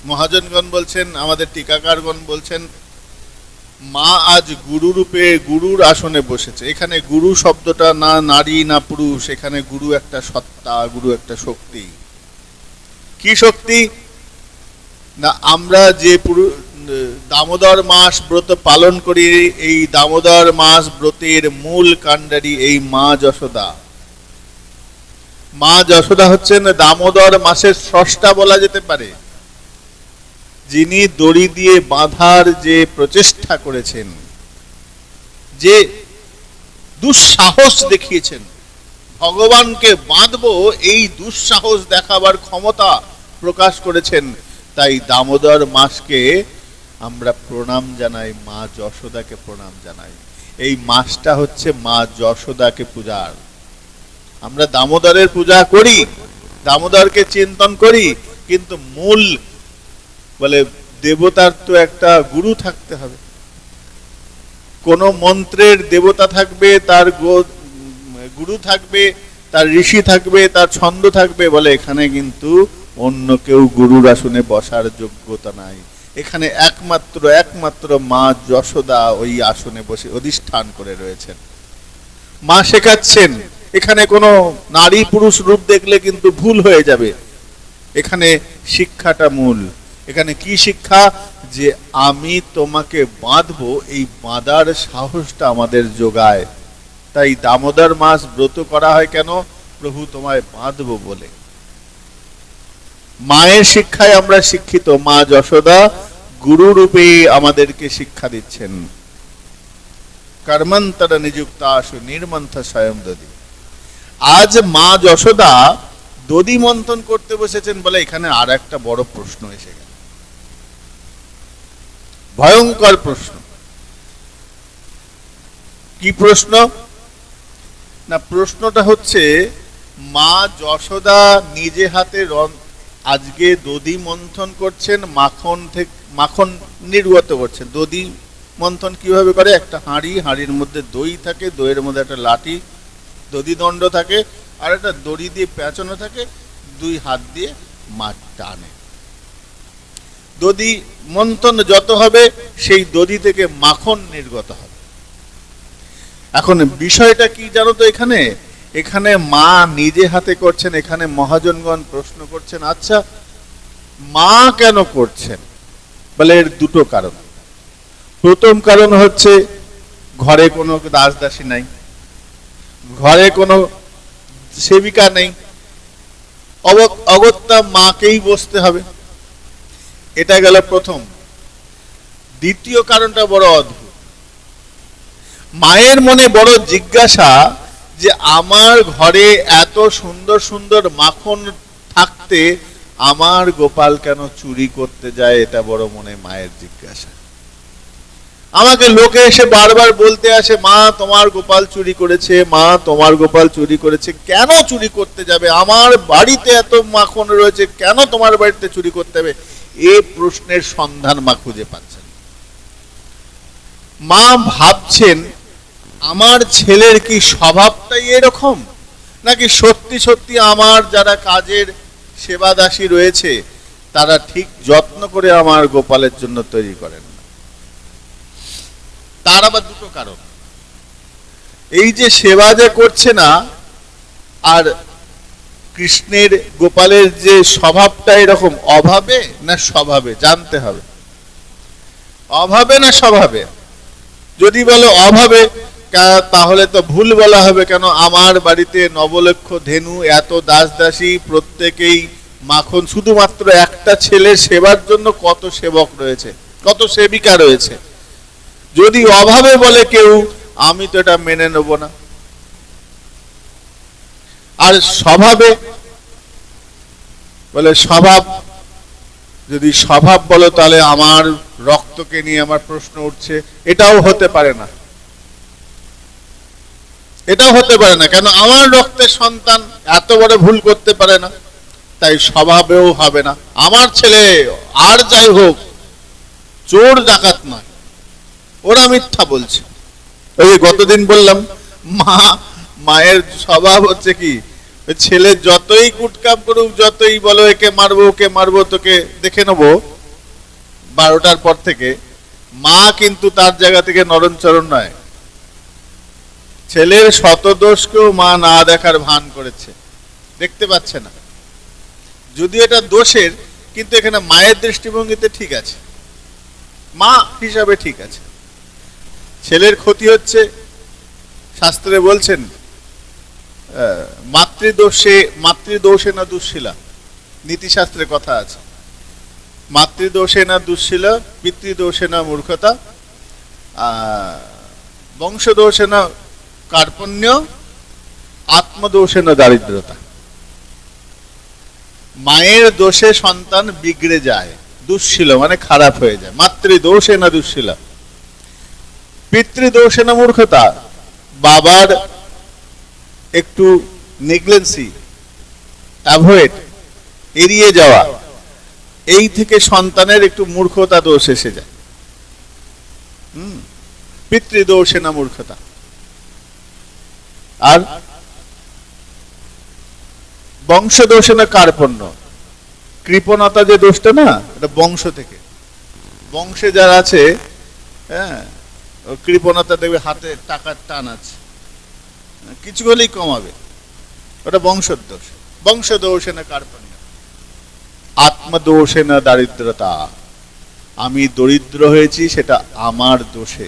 মহাজনগণ বলছেন, আমাদের টিকাকারগণ বলছেন, মা আজ গুরু রূপে গুরুর আসনে বসেছে। এখানে গুরু শব্দটা না নারী না পুরুষ, এখানে গুরু একটা সত্তা, গুরু একটা শক্তি। কি শক্তি না, আমরা যে দামোদর মাস ব্রত পালন করি, এই দামোদর মাস ব্রতের মূল কাণ্ডারি এই মা যশোদা। মা যশোদা হচ্ছেন দামোদর মাসের স্রষ্টা বলা যেতে পারে, যিনি দড়ি দিয়ে বাঁধার যে প্রচেষ্টা করেছেন, যে দুঃসাহস দেখিয়েছেন, ভগবানকে বাঁধবো এই দুঃসাহস দেখাবার ক্ষমতা প্রকাশ করেছেন। তাই দামোদর মাসকে আমরা প্রণাম জানাই, মা যশোদাকে প্রণাম জানাই। এই মাসটা হচ্ছে মা যশোদাকে পূজার। আমরা দামোদরের পূজা করি, দামোদরকে চিন্তন করি, কিন্তু মূল বলে দেবতার তো একটা গুরু থাকতে হবে। কোন মন্ত্রের দেবতা থাকবে, তার গুরু থাকবে, তার ঋষি থাকবে, তার ছন্দ থাকবে। বলে এখানে কিন্তু অন্য কেউ গুরুর আসনে বসার যোগ্যতা নাই। এখানে একমাত্র মা যশোদা ওই আসনে বসে অধিষ্ঠান করে রয়েছেন। মা শেখাচ্ছেন। এখানে কোনো নারী পুরুষ রূপ দেখলে কিন্তু ভুল হয়ে যাবে। এখানে শিক্ষাটা মূল। এখানে কি শিক্ষা? যে আমি তোমাকে বাঁধবো, এই বাঁধার সাহসটা আমাদের যোগায়। তাই দামোদর মাস ব্রত করা হয় কেন? প্রভু তোমায় বাঁধবো বলে। মায়ের শিক্ষায় আমরা শিক্ষিত। মা যশোদা গুরু রূপে আমাদেরকে শিক্ষা দিচ্ছেন। কর্মন্তর নিযুক্তাসু নির্মন্থ স্বয়ং দধি। আজ মা যশোদা দধি মন্থন করতে বসেছেন বলে এখানে আর একটা বড় প্রশ্ন এসে গেল, ভয়ঙ্কর প্রশ্ন। কি প্রশ্ন না, প্রশ্নটা হচ্ছে মা যশোদা নিজে হাতে আজকে দধি মন্থন করছেন, মাখন নির্গত করছেন। দধি মন্থন কিভাবে করে? একটা হাঁড়ির মধ্যে দই থাকে, দইয়ের মধ্যে একটা লাঠি দধি দণ্ড থাকে, আর একটা দড়ি দিয়ে পেঁচানো থাকে, দুই হাত দিয়ে মাছ টানে। দধি মন্থন যত হবে সেই দধি থেকে মাখন নির্গত হবে। এখন বিষয়টা কি জানো তো? এখানে মা নিজে হাতে করছেন। এখানে মহাজনগণ প্রশ্ন করছেন, আচ্ছা মা কেন করছেন? বলে এর দুটো কারণ। প্রথম কারণ হচ্ছে ঘরে কোনো দাস দাসী নাই, ঘরে কোনো সেবিকা নেই, অগত্যা মাকেই বসতে হবে। এটা গেল প্রথম। দ্বিতীয় কারণটা বড় অদ্ভুত। মায়ের মনে বড় জিজ্ঞাসা যে আমার ঘরে এত সুন্দর সুন্দর মাখন থাকতে আমার গোপাল কেন চুরি করতে যায়? এটা বড় মনে মায়ের জিজ্ঞাসা। আমাকে লোকে এসে বারবার বলতে আসে, মা তোমার গোপাল চুরি করেছে, মা তোমার গোপাল চুরি করেছে। কেন চুরি করতে যাবে? আমার বাড়িতে এত মাখন রয়েছে, কেন তোমার বাড়িতে চুরি করতে হবে? এই প্রশ্নের সন্ধান মা খুঁজে পাচ্ছেন। মা ভাবছেন আমার ছেলের কি স্বভাবটাই এরকম, নাকি সত্যি সত্যি আমার যারা কাজের সেবাদাসী রয়েছে তারা ঠিক যত্ন করে আমার গোপালের জন্য তৈরি করেন না? তার আবার দুটো কারণ। এই যে সেবা যে করছে না, আর কৃষ্ণের গোপালের যে স্বভাবটা এরকম, অভাবে না স্বভাবে জানতে হবে। অভাবে না স্বভাবে? যদি বলো অভাবে, তাহলে তো ভুল বলা হবে। কেন, আমার বাড়িতে নবলক্ষ ধেনু, এত দাস দাসী, প্রত্যেকেই মাখন, শুধুমাত্র একটা ছেলের সেবার জন্য কত সেবক রয়েছে, কত সেবিকা রয়েছে। যদি অভাবে বলে কেউ, আমি তো এটা মেনে নেব না। আর স্বভাবে বলে, স্বভাব, যদি স্বভাব বলো তাহলে আমার রক্তকে নিয়ে আমার প্রশ্ন উঠছে, এটাও হতে পারে না। এটাও হতে পারে না, কেন আমার রক্তের সন্তান এত বড় ভুল করতে পারে না, তাই স্বভাবেও হবে না। আমার ছেলে আর যাই হোক চোর ডাকাত নয়, ওরা মিথ্যা বলছে। ওই যে গতদিন বললাম, মায়ের স্বভাব হচ্ছে কি, ছেলে যতই কুটকাম করুক, যতই বলো একে মারবো ওকে মারবো, তোকে দেখে নেবো 12টার পর থেকে, মা কিন্তু তার জায়গা থেকে নরণচরণ নয়। ছেলের শতদোষকেও মা না দেখার ভান করেছে, দেখতে পাচ্ছে না। যদি এটা দোষের, কিন্তু এখানে মায়ের দৃষ্টিভঙ্গিতে ঠিক আছে, মা হিসাবে ঠিক আছে। ছেলের ক্ষতি হচ্ছে, শাস্ত্রে বলছেন মাতৃদোষে না দুঃশীলা, নীতিশাস্ত্রে কথা আছে। মাতৃদোষে না দুঃশীলা, পিতৃদোষে না মূর্খতা, বংশদোষে না কার্পণ্য, আত্মদোষে না দারিদ্রতা। মায়ের দোষে সন্তান বিগড়ে যায়, দুঃশীল মানে খারাপ হয়ে যায়। মাতৃদোষে না দুঃশীলা, পিতৃদোষে না মূর্খতা, বাবার একটু নেগলেন্সি, অ্যাভয়েড, এড়িয়ে যাওয়া, এই থেকে সন্তানের একটু মূর্খতা দোষ এসে যায়। পিতৃদোষে না মূর্খতা। আর বংশদোষে না কার্পণ্য, কৃপণতা যে দোষটা না, এটা বংশ থেকে। বংশে যারা আছে, হ্যাঁ, কৃপণতা দেখবে, হাতে টাকার টান আছে, কিছু হলেই কমাবে, ওটা বংশের দোষ। বংশদোষে না কার্পণ্য, আত্মদোষে না দারিদ্রতা, আমি দরিদ্র হয়েছি সেটা আমার দোষে।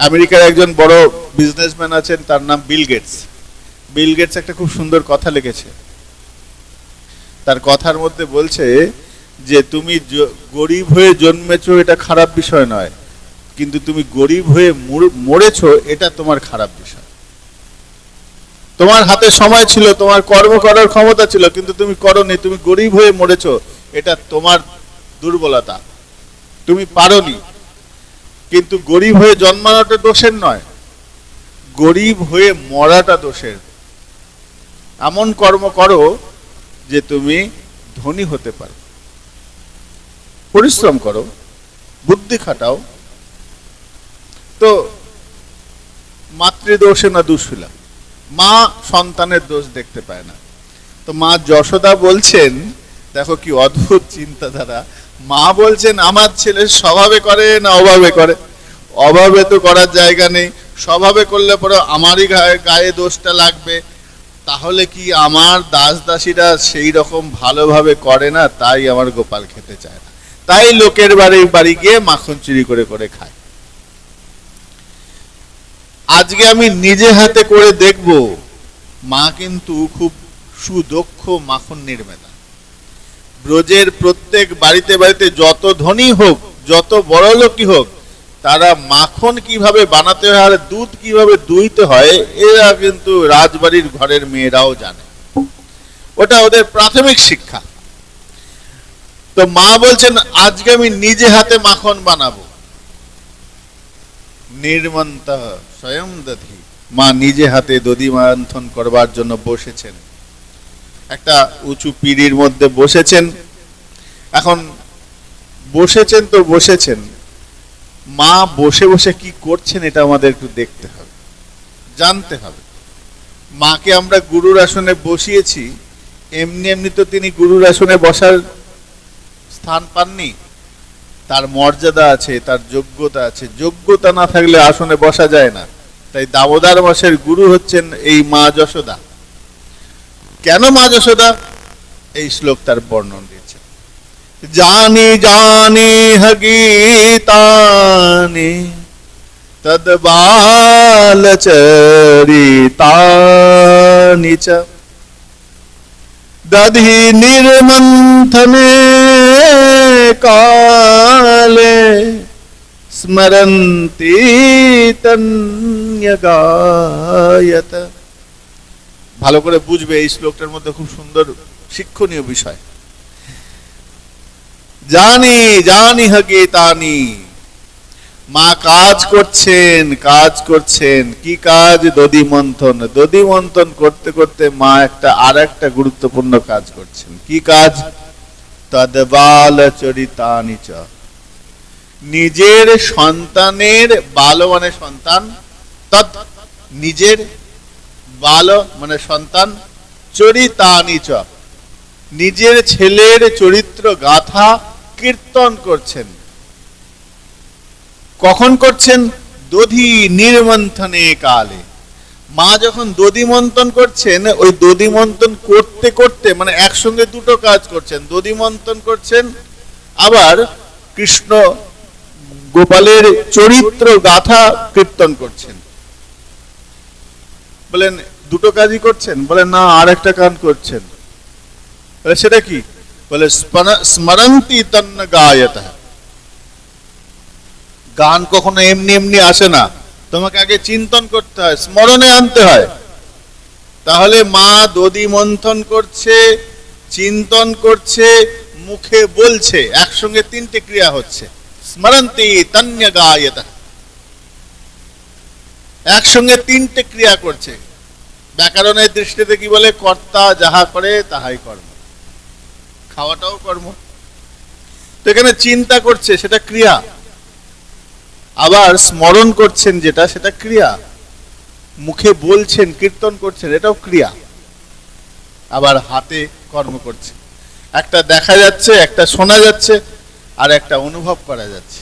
আমেরিকার একজন বড় বিজনেসম্যান আছেন, তার নাম বিল গেটস। বিল গেটস একটা খুব সুন্দর কথা লিখেছে। তার কথার মধ্যে বলছে যে তুমি গরিব হয়ে জন্মেছো এটা খারাপ বিষয় নয়, কিন্তু তুমি গরিব হয়ে মরেছো এটা তোমার খারাপ বিষয়। তোমার হাতে সময় ছিল, তোমার কর্ম করার ক্ষমতা ছিল, কিন্তু তুমি করোনি, তুমি গরিব হয়ে মরেছো, এটা তোমার দুর্বলতা, তুমি পারোনি। কিন্তু গরিব হয়ে জন্মানোটা দোষের নয়, গরিব হয়ে মরাটা দোষের। এমন কর্ম করো যে তুমি ধনী হতে পারো, পরিশ্রম করো, বুদ্ধি খাটাও। তো মাতৃদোষে না দুঃশীলা, মা সন্তানের দোষ দেখতে পায় না। তো মা যশোদা বলছেন, দেখো কি অদ্ভুত চিন্তাধারা, মা বলছেন আমার ছেলে স্বভাবে করে না অভাবে করে? অভাবে তো করার জায়গা নেই, স্বভাবে করলে পরে আমারই গায়ে দোষটা লাগবে। তাহলে কি আমার দাস দাসীরা সেই রকম ভালোভাবে করে না, তাই আমার গোপাল খেতে চায় না, তাই লোকের বাড়ি গিয়ে মাখন চুরি করে করে খায়। আজকে আমি নিজে হাতে করে দেখব, মা কিন্তু খুব সুদক্ষ মাখন নির্মাতা। ব্রজের প্রত্যেক বাড়িতে বাড়িতে যত ধনী হোক, যত বড় লোকই হোক, তারা মাখন কিভাবে বানাতে হয় আর দুধ কিভাবে দুইতে হয়, এরা কিন্তু রাজবাড়ির ঘরের মেয়েরাও জানে, ওটা ওদের প্রাথমিক শিক্ষা। তো মা বলছেন আজকে আমি নিজে হাতে মাখন বানাবো। নির্মন্ত স্বয়ং দধি, মা নিজে হাতে দধি মন্থন করবার জন্য বসেছেন, একটা উঁচু পিঁড়ির মধ্যে বসেছেন। এখন বসেছেন তো বসেছেন, মা বসে বসে কি করছেন এটা আমাদের একটু দেখতে হবে, জানতে হবে। মাকে আমরা গুরুর আসনে বসিয়েছি, এমনি এমনি তো তিনি গুরুর আসনে বসার স্থান পাননি। তার মর্যাদা আছে, তার যোগ্যতা আছে। যোগ্যতা না থাকলে আসনে বসা যায় না। তাই দামোদর মাসের গুরু হচ্ছেন এই মা যশোদা। কেন মা যশোদা? এই শ্লোক তার বর্ণন দিয়েছে। জানি জানি হগীতানি তদ বাল চরিতানি চ দধি নির্মন্থনে কালে স্মরন্তি তন্যগায়ত। ভালো করে বুঝবে, এই শ্লোকটার মধ্যে খুব সুন্দর শিক্ষণীয় বিষয়। জানি জানি হগীতানি, মা কাজ করছেন, কাজ করছেন। কি কাজ? দধি মন্থন। দধি মন্থন করতে করতে মা আর একটা গুরুত্বপূর্ণ কাজ করছেন। কি কাজ? তদ্বাল চরিতানি চ, নিজের সন্তানের, বাল মানে সন্তান, তদ নিজের, বাল মানে সন্তান, চরিতানি চ নিজের ছেলের চরিত্র গাথা কীর্তন করছেন। কখন করছেন? দধি নির্মন্থনে কালে। মা যখন দধি মন্থন করছেন, ওই দধি মন্থন করতে করতে মানে একসঙ্গে দুটো কাজ করছেন। দধি মন্থন করছেন, আবার কৃষ্ণ গোপালের চরিত্র গাথা কীর্তন করছেন। বলেন দুটো কাজই করছেন? বলেন না, আর একটা কাজ করছেন। বলে সেটা কি? বলে স্মরন্তি তন্ন গায়ত। গান কখনো এমনি এমনি আসে না, তোমাকে আগে চিন্তন করতে হয়, স্মরণে আনতে হয়। তাহলে মা দধি মন্থন করছে, চিন্তন করছে, মুখে বলছে, একসঙ্গে তিনটে ক্রিয়া হচ্ছে। স্মরন্তি তন্য গায়ত, একসঙ্গে তিনটে ক্রিয়া করছে। ব্যাকরণের দৃষ্টিতে কি বলে? কর্তা যাহা করে তাহাই কর্ম। খাওয়াটাও কর্ম। তো এখানে চিন্তা করছে, সেটা ক্রিয়া। আবার স্মরণ করছেন যেটা, সেটা ক্রিয়া। মুখে বলছেন, কীর্তন করছেন, এটাও ক্রিয়া। আবার হাতে কর্ম করছে। একটা দেখা যাচ্ছে, একটা শোনা যাচ্ছে, আর একটা অনুভব করা যাচ্ছে।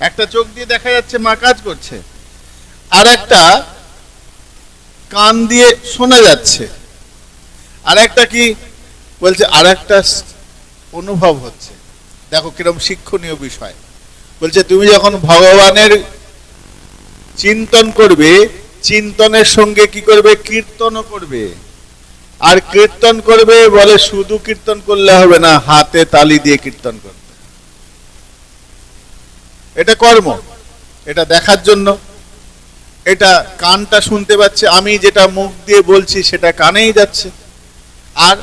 একটা চোখ দিয়ে দেখা যাচ্ছে মা কাজ করছে, আর একটা কান দিয়ে শোনা যাচ্ছে, আর একটা কি বলছে, আর একটা অনুভব হচ্ছে। দেখো কিরকম শিক্ষণীয় বিষয়। বলছে তুমি যখন ভগবানের চিন্তন করবে, চিন্তনের সঙ্গে কি করবে? কীর্তনও করবে। আর কীর্তন করবে, বলে শুধু কীর্তন করলে হবে না, হাতে তালি দিয়ে কীর্তন করবে। এটা কর্ম। এটা দেখার জন্য, এটা কানটা শুনতে পাচ্ছে, আমি যেটা মুখ দিয়ে বলছি সেটা কানেই যাচ্ছে, আর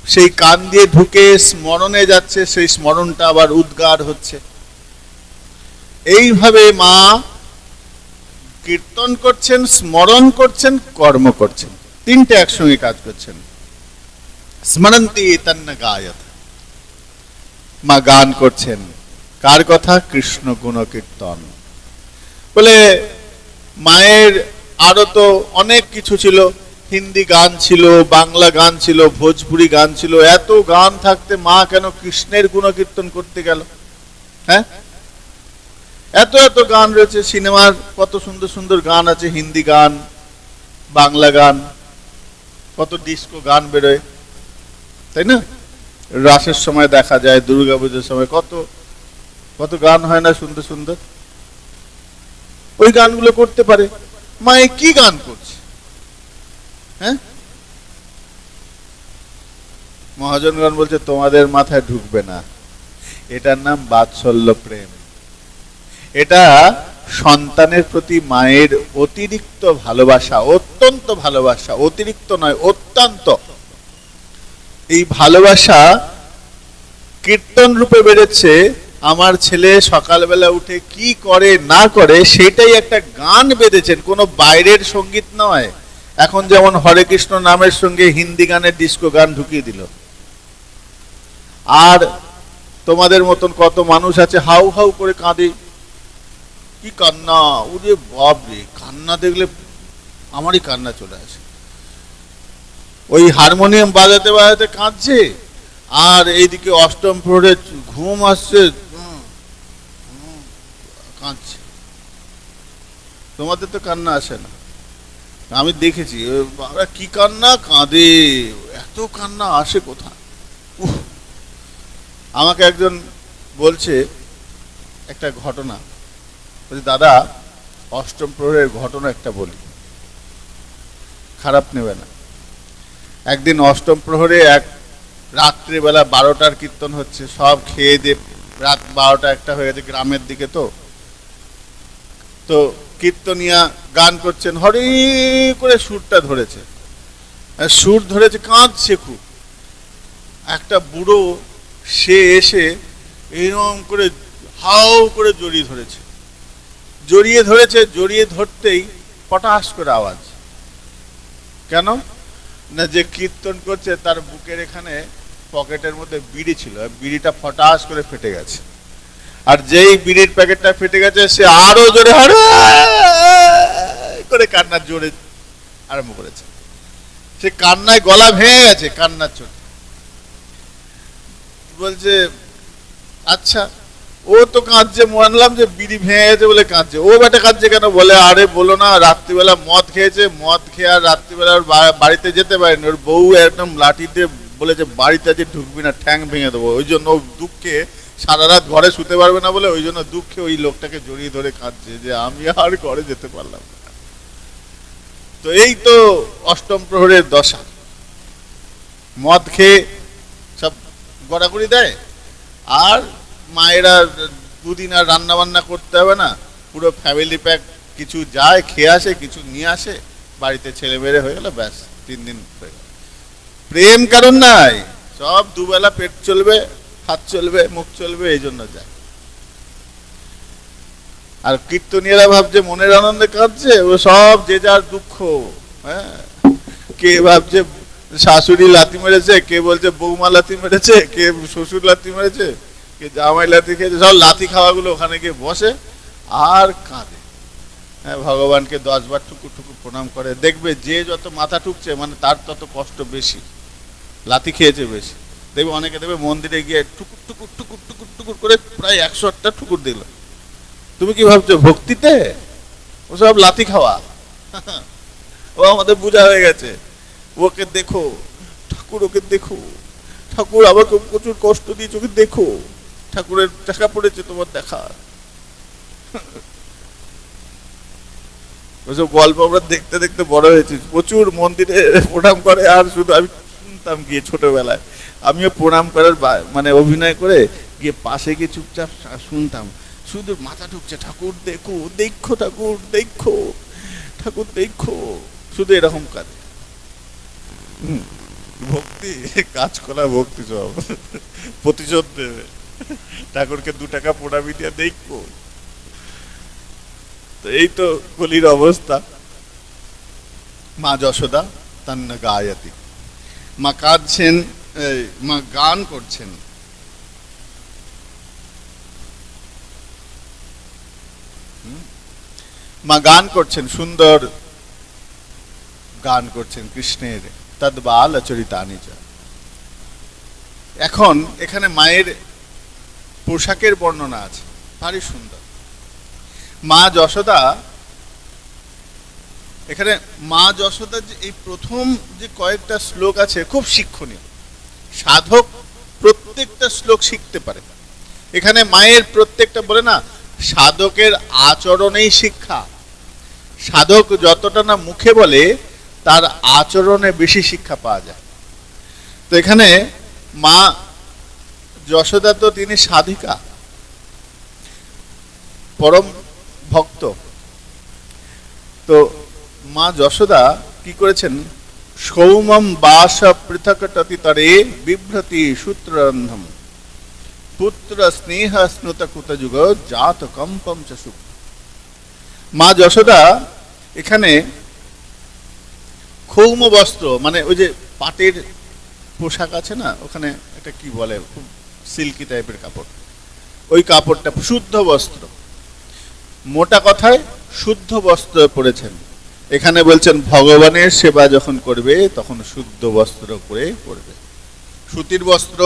সেই কান দিয়ে ঢুকে স্মরণে যাচ্ছে, সেই স্মরণটা আবার উদ্গার হচ্ছে। এইভাবে মা কীর্তন করছেন, স্মরণ করছেন, কর্ম করছেন, তিনটে একসঙ্গে কাজ করছেন। স্মরন্তি তন্ন গায়ত, মা গান করছেন। কার কথা? কৃষ্ণ গুণ কীর্তন। বলে মায়ের আরো তো অনেক কিছু ছিল। হিন্দি গান ছিল, বাংলা গান ছিল, ভোজপুরি গান ছিল। এত গান থাকতে মা কেন কৃষ্ণের গুণ কীর্তন করতে গেল? হ্যাঁ, এত এত গান রয়েছে। সিনেমার কত সুন্দর সুন্দর গান আছে, হিন্দি গান, বাংলা গান, কত ডিস্কো গান বেরোয়, তাই না? রাসের সময় দেখা যায়, দুর্গা পুজোর সময় কত কত গান হয় না সুন্দর সুন্দর। ওই গানগুলো করতে পারে। মায়ে কি গান করছে? হ্যাঁ, মহাজনগণ বলছে তোমাদের মাথায় ঢুকবে না। এটার নাম বাৎসল্য প্রেম। এটা সন্তানের প্রতি মায়ের অতিরিক্ত ভালোবাসা, অত্যন্ত ভালোবাসা। অতিরিক্ত নয়, অত্যন্ত। এই ভালোবাসা কীর্তন রূপে বেড়েছে। আমার ছেলে সকালবেলা উঠে কি করে না করে সেটাই একটা গান বেঁধেছেন, কোনো বাইরের সঙ্গীত নয়। এখন যেমন হরে কৃষ্ণ নামের সঙ্গে হিন্দি গানের ডিস্কো গান ঢুকিয়ে দিল। আর তোমাদের মতন কত মানুষ আছে হাউ হাউ করে কাঁদে। কি কান্না, ওরে বাপ রে, কান্না দেখলে আমারই কান্না চলে আসে। ওই হারমোনিয়াম বাজাতে বাজাতে কাঁদছে, আর এইদিকে অষ্টম প্রহরে ঘুম আসছে, কাঁদছে। তোমাদের তো কান্না আসে না, আমি দেখেছি ওরা কি কান্না কাঁদে, এত কান্না আসে কোথায়। আমাকে একজন বলছে একটা ঘটনা, বলছে দাদা অষ্টম প্রহরের ঘটনা একটা বলি, খারাপ নেবে না। একদিন অষ্টম প্রহরে এক রাত্রিবেলা 12টার কীর্তন হচ্ছে, সব খেয়ে দিয়ে রাত 12টা 1টা হয়ে গেছে, গ্রামের দিকে তো তো কীর্তনিয়া গান করছেন, হরি করে সুরটা ধরেছে, সুর ধরেছে, কাঁদছে খুব। একটা বুড়ো সে এসে এরকম করে হাও করে জড়িয়ে ধরেছে, জড়িয়ে ধরতেই পটাশ করে আওয়াজ। কেন না, যে কীর্তন করছে তার বুকের এখানে পকেটের মধ্যে বিড়ি ছিল, বিড়িটা ফটাস করে ফেটে গেছে। আর যেই বিড়ির প্যাকেটটা ফেটে গেছে, সে আরো জোরে হারে করে কান্নার জোরে আরম্ভ করেছে। সে কান্নায় গলা ভেঙে গেছে কান্নার চোটে। বলছে আচ্ছা, ও তো কাঁদছে, মানলাম যে বিড়ি ভেঙে গেছে বলে কাঁদছে, ও বেটা কাঁদছে কেন? বলে আরে বলো না, রাত্রিবেলা মদ খেয়েছে, মদ খেয়ে আর রাত্রিবেলা বাড়িতে যেতে পারেনি, ওর বউ একদম লাঠি দিয়ে বলেছে বাড়িতে যে ঢুকবি না, ঠ্যাং ভেঙে দেবো। ওই জন্য দুঃখে সারা রাত ঘরে শুতে পারবে না বলে, ওই জন্য দুঃখে ওই লোকটাকে জড়িয়ে ধরে কাঁদছে যে আমি আর ঘরে যেতে পারলাম না। তো এই তো অষ্টম প্রহরের দশা, মদ খেয়ে সব গড়াগড়ি দেয়, আর মায়েরা দুদিন আর রান্না বান্না করতে হবে না, পুরো ফ্যামিলি প্যাক কিছু যায় খেয়ে আসে, কিছু নিয়ে আসে, বাড়িতে ছেলে মেয়ে হয়ে গেল, ব্যাস 3 দিন হয়ে গেল। প্রেম কারণ নাই, সব দুবেলা পেট চলবে, হাত চলবে, মুখ চলবে, এই জন্য যায়। আর কীর্তনীয়রা ভাবছে মনের আনন্দে কাঁদছে, ও সব যে যার দুঃখ। হ্যাঁ, কে ভাবছে শাশুড়ি লাথি মেরেছে, কে বলছে বৌমা লাথি মেরেছে, কে শ্বশুর লাথি মেরেছে, কে জামাই লাথি খেয়েছে, সব লাথি খাওয়াগুলো ওখানে গিয়ে বসে আর কাঁদে। হ্যাঁ, ভগবানকে 10 বার ঠুকুর ঠুকুর প্রণাম করে। দেখবে যে যত মাথা ঠুকছে মানে তার তত কষ্ট বেশি, লাথি খেয়েছে বেশি। দেখবে অনেকে দেখবে মন্দিরে গিয়ে টুকুর টুকুর টুকুর টুকুর টুকুর করে প্রায় 100টা ঠুকুর দিল। তুমি কি ভাবছো ভক্তিতে? ওসব লাথি খাওয়া। ও আমাদের বোঝা হয়ে গেছে, ওকে দেখো ঠাকুর, ওকে দেখো ঠাকুর আমাকে প্রচুর কষ্ট দিয়েছে, ওকে দেখো, ঠাকুরের দেখা পড়েছে তোমার দেখা। ওসব গল্প আমরা দেখতে দেখতে বড় হয়েছি, প্রচুর মন্দিরে প্রণাম করে। আর শুধু আমি শুনতাম গিয়ে ছোটবেলায়, আমিও প্রণাম করার মানে অভিনয় করে গিয়ে পাশে গিয়ে চুপচাপ শুনতাম, শুধু মাথা ঢুকছে ঠাকুর দেখো, দেখো ঠাকুর দেখো, ঠাকুর দেখো, শুধু এরকম কাজ। ভক্তি কাজ করা ভক্তি, সব প্রতিশোধ দেবে, ঠাকুরকে 2 টাকা প্রণামী দিয়ে দেখবো। তো এই তো কলির অবস্থা। মা যশোদা তান্না গায়াতি, মা কাঁদছেন, মা গান করছেন। মা গান করছেন, সুন্দর গান করছেন কৃষ্ণের তদ্বাল চরিতানি। এখন এখানে মায়ের পোশাকের বর্ণনা আছে, ভারী সুন্দর। মা যশোদা, এখানে মা যশোদা যে এই প্রথম যে কয়েকটা শ্লোক আছে খুব শিক্ষণীয়, সাধক প্রত্যেকটা শ্লোক শিখতে পারে। এখানে মায়ের প্রত্যেকটা, বলে না সাধকের আচরণেই শিক্ষা, সাধক যতটা না মুখে বলে তার আচরণে বেশি শিক্ষা পাওয়া যায়। তো এখানে মা যশোদা তো তিনি সাধিকা, পরম ভক্ত। তো মা যশোদা কি করেছেন, সৌমম বাস পৃথকটতি তরে বিভ্রতি সূত্ররন্ধম পুত্র স্নেহ স্নুত কুতযুগ জাত কম্পম চ সুখ। মা যশোদা এখানে ক্ষৌম বস্ত্র, মানে ওই যে পাটের পোশাক আছে না, ওখানে এটা কি বলে, খুব সিল্কি টাইপের কাপড়, ওই কাপড়টা শুদ্ধ বস্ত্র, মোটা কথায় শুদ্ধ বস্ত্র পরেছেন। এখানে বলছেন ভগবানের সেবা যখন করবে তখন শুদ্ধ বস্ত্র পরে করবে। সুতির বস্ত্র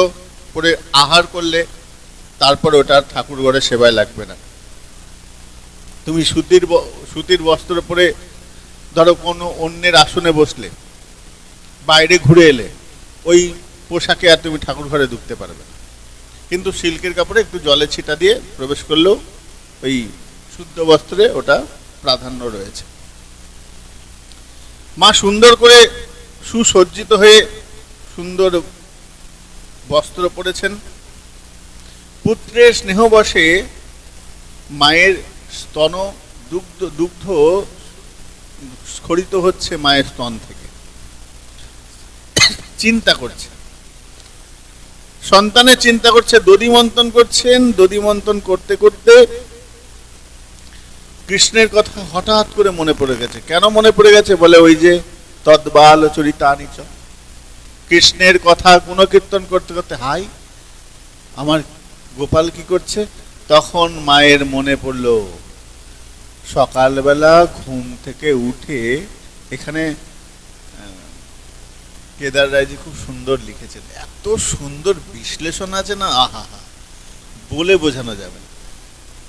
পরে আহার করলে তারপরে ওটা ঠাকুর ঘরে সেবায় লাগবে না। তুমি সুতির বস্ত্র পরে ধরো কোনো অন্যের আসনে বসলে, বাইরে ঘুরে এলে, ওই পোশাকে আর তুমি ঠাকুর ঘরে ঢুকতে পারবে না। কিন্তু সিল্কের কাপড়ে একটু জলে ছিটা দিয়ে প্রবেশ করলেও ওই শুদ্ধ বস্ত্রে ওটা প্রাধান্য রয়েছে। মা সুন্দর করে সুসজ্জিত হয়ে সুন্দর বস্ত্র পরেছেন। পুত্রের স্নেহবশে মায়ের স্তন দুগ্ধ স্খলিত হচ্ছে মায়ের স্তন থেকে। চিন্তা করছে, সন্তানের চিন্তা করছে, দধি মন্থন করছেন। দধি মন্থন করতে করতে কৃষ্ণের কথা হঠাৎ করে মনে পড়ে গেছে। কেন মনে পড়ে গেছে? বলে ওই যে তদ্বাল চরিতানিচ, কৃষ্ণের কথা গুণকীর্তন করতে করতে হাই আমার গোপাল কি করছে। তখন মায়ের মনে পড়ল সকালবেলা ঘুম থেকে উঠে, এখানে কেদার রায়জি খুব সুন্দর লিখেছেন, এত সুন্দর বিশ্লেষণ আছে না, আহা হা, বলে বোঝানো যাবে না।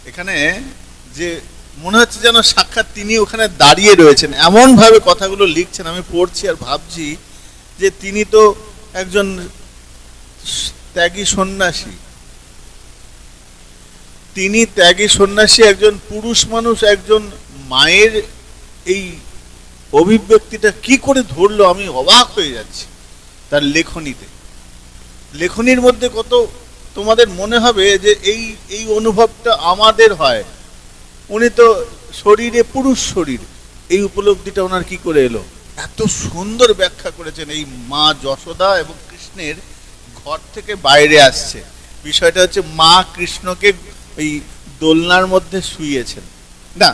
এখানে যে মনে হচ্ছে যেন সাক্ষাৎ তিনি ওখানে দাঁড়িয়ে রয়েছেন, এমন ভাবে কথাগুলো লিখছেন। আমি পড়ছি আর ভাবছি যে তিনি তো একজন ত্যাগী সন্ন্যাসী, তিনি ত্যাগী সন্ন্যাসী, একজন পুরুষ মানুষ, একজন মায়ের এই অভিব্যক্তিটা কি করে ধরলো, আমি অবাক হয়ে যাচ্ছি তার লেখনীতে। লেখনীর মধ্যে কত তোমাদের মনে হবে যে এই এই অনুভবটা আমাদের হয়। উনি তো শরীরে পুরুষ শরীর, এই উপলব্ধিটা ওনার কি করে এলো? এত সুন্দর ব্যাখ্যা করেছেন। এই মা যশোদা এবং কৃষ্ণের ঘর থেকে বাইরে আসছে, বিষয়টা হচ্ছে মা কৃষ্ণকে ওই দোলনার মধ্যে শুইয়েছেন, না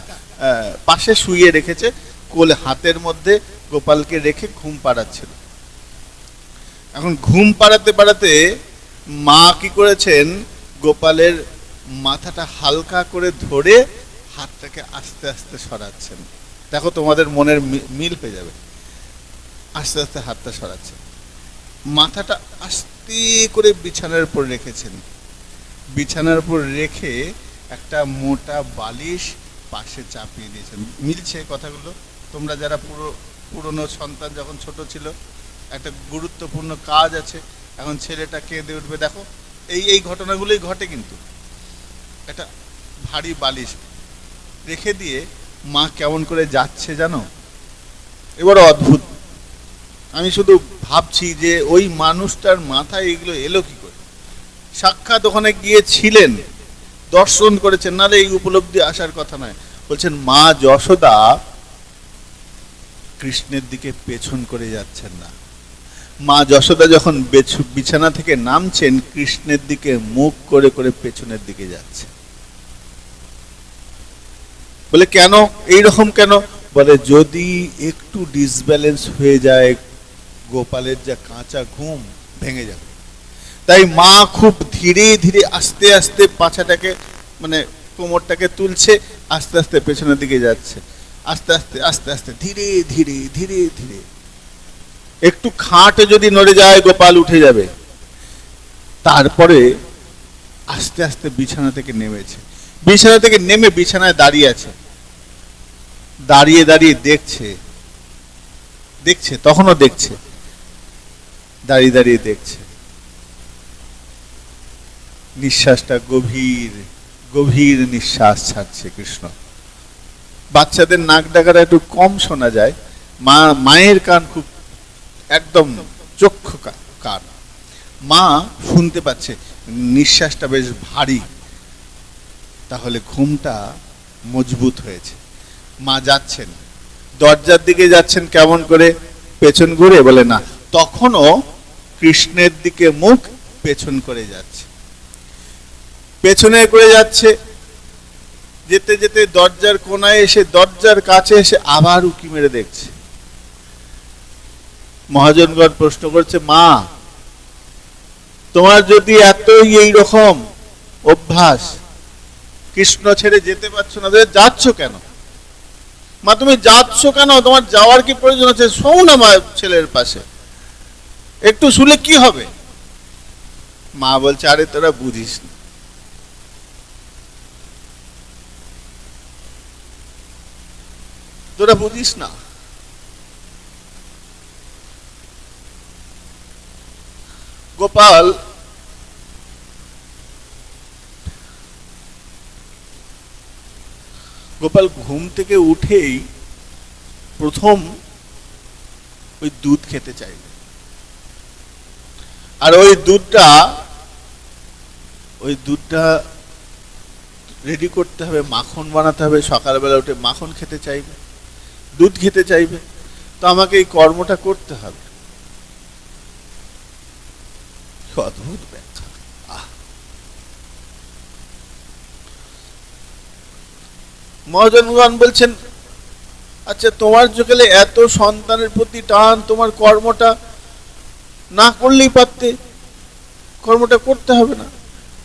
পাশে শুইয়ে রেখেছে, কোলে হাতের মধ্যে গোপালকে রেখে ঘুম পাড়াচ্ছিল। এখন ঘুম পাড়াতে পাড়াতে মা কি করেছেন, গোপালের মাথাটা হালকা করে ধরে হাতটাকে আস্তে আস্তে সরাচ্ছেন। দেখো তোমাদের মনের মিল হয়ে যাবে। আস্তে আস্তে হাতটা সরাচ্ছেন, মাথাটা আস্তে করে বিছানার উপর রেখেছেন। বিছানার উপর রেখে একটা মোটা বালিশ পাশে চাপিয়ে দিয়েছেন। মিলছে কথাগুলো? তোমরা যারা পুরনো সন্তান যখন ছোট ছিল, একটা গুরুত্বপূর্ণ কাজ আছে, এখন ছেলেটা কেঁদে উঠবে, দেখো এই ঘটনাগুলোই ঘটে। কিন্তু একটা ভারী বালিশ রেখে দিয়ে মা কেমন করে যাচ্ছে জানো? এবার অদ্ভুত, আমি শুধু ভাবছি যে ওই মানুষটার মাথায় এগুলো এলো কি করে। সাক্ষাৎ ওখানে গিয়েছিলেন, দর্শন করেছেন, নাহলে এই উপলব্ধি আসার কথা নয়। বলছেন মা যশোদা কৃষ্ণের দিকে পেছন করে যাচ্ছেন না। মা যশোদা যখন বিছানা থেকে নামছেন, কৃষ্ণের দিকে মুখ করে করে পেছনের দিকে যাচ্ছে। বলে কেন এইরকম কেন? বলে যদি একটু ডিসব্যালেন্স হয়ে যায়, গোপালের যা কাঁচা ঘুম ভেঙে যাবে। তাই মা খুব ধীরে ধীরে আস্তে আস্তে পাছাটাকে মানে কোমরটাকে তুলছে, আস্তে আস্তে পেছনের দিকে যাচ্ছে, আস্তে আস্তে আস্তে আস্তে ধীরে ধীরে ধীরে ধীরে। একটু খাট যদি নড়ে যায় গোপাল উঠে যাবে। তারপরে আস্তে আস্তে বিছানা থেকে নেমেছে, বিছানা থেকে নেমে বিছানায় দাঁড়িয়ে আছে, দাঁড়িয়ে দাঁড়িয়ে দেখছে, দেখছে তখনও দেখছে, দাঁড়িয়ে দাঁড়িয়ে দেখছে। নিঃশ্বাসটা গভীর গভীর নিঃশ্বাস ছাড়ছে কৃষ্ণ। বাচ্চাদের নাক ডাকাটা একটু কম শোনা যায়, মায়ের কান খুব একদম চক্ষু কান, মা শুনতে পাচ্ছে নিঃশ্বাসটা বেশ ভারী, তাহলে ঘুমটা মজবুত হয়েছে। মা যাচ্ছেন, দরজার দিকে যাচ্ছেন, কেমন করে পেছন ঘুরে, বলে না, তখনও কৃষ্ণের দিকে মুখ, পেছন করে যাচ্ছে, পেছনে করে যাচ্ছে। যেতে যেতে দরজার কোনায় এসে, দরজার কাছে এসে আবার উকি মেরে দেখছে। মহাজনগণ প্রশ্ন করছে, মা তোমার যদি এতই এইরকম অভ্যাস, কৃষ্ণ ছেড়ে যেতে পারছো না, যাচ্ছ কেন? মা তুমি যাচ্ছ কেন? তোমার যাওয়ার কি প্রয়োজন আছে? শোও না মা ছেলের পাশে, একটু শুলে কি হবে? মা বলছে আরে তোরা বুঝিস না, তোরা বুঝিস না। গোপাল গোপাল ঘুম থেকে উঠেই প্রথম ওই দুধ খেতে চাইবে, আর ওই দুধটা রেডি করতে হবে, মাখন বানাতে হবে। সকালবেলা উঠে মাখন খেতে চাইবে, দুধ খেতে চাইবে, তো আমাকে এই কর্মটা করতে হবে। অদ্ভুত ব্যাখ্যা। মহাজনগণ বলছেন আচ্ছা তোমার যখন এত সন্তানের প্রতি টান, তোমার কর্মটা না করলেই পারতে, কর্মটা করতে হবে না?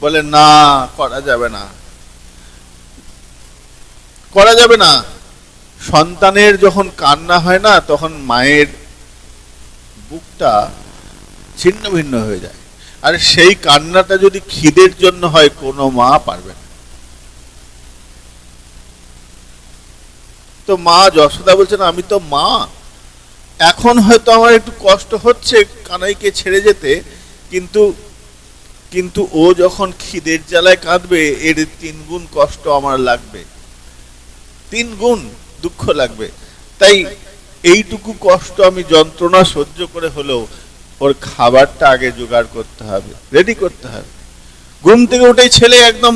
বলে না, করা যাবে না, করা যাবে না। সন্তানের যখন কান্না হয় না, তখন মায়ের বুকটা ছিন্ন ভিন্ন হয়ে যায়, আর সেই কান্নাটা যদি খিদের জন্য হয়, কোনো মা পারবে না। তো মা যশোদা বলছেন আমি তো মা, এখন হয়তো আমার একটু কষ্ট হচ্ছে কানাইকে ছেড়ে যেতে, কিন্তু কিন্তু ও যখন খিদের জ্বালায় কাঁদবে, এর 3 গুণ কষ্ট আমার লাগবে, 3 গুণ দুঃখ লাগবে। তাই এইটুকু কষ্ট আমি যন্ত্রণা সহ্য করে হলেও ওর খাবারটা আগে জোগাড় করতে হবে, রেডি করতে হবে। ঘুম থেকে উঠেই ছেলে একদম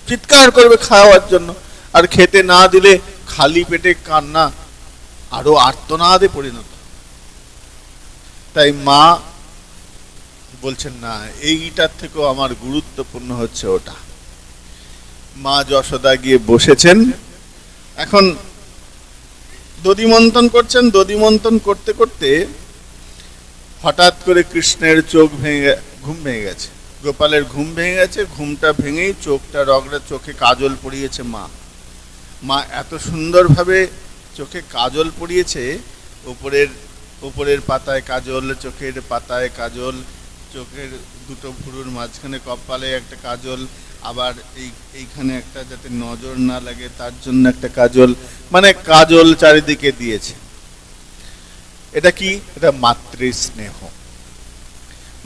চিৎকার করবে খাওয়ার জন্য, আর খেতে না দিলে খালি পেটে কান্না আরো আর্তনাদে পরিণত। তাই মা বলছেন না, এইটার থেকেও আমার গুরুত্বপূর্ণ হচ্ছে ওটা। মা যশোদা গিয়ে বসেছেন, এখন দধিমন্থন করছেন। দধিমন্থন করতে করতে হঠাৎ করে কৃষ্ণের ঘুম ভেঙে গেছে, গোপালের ঘুম ভেঙে গেছে। ঘুমটা ভেঙেই চোখটা রগড়ে, চোখে কাজল পরিয়েছে মা। মা এত সুন্দরভাবে চোখে কাজল পরিয়েছে, উপরের পাতায় কাজল, চোখের পাতায় কাজল, চোখের দুটো ভুরুর মাঝখানে কপালে একটা কাজল, আবার এইখানে একটা যাতে নজর না লাগে তার জন্য একটা কাজল, মানে কাজল চারিদিকে দিয়েছে। এটা কি? এটা মাতৃ স্নেহ।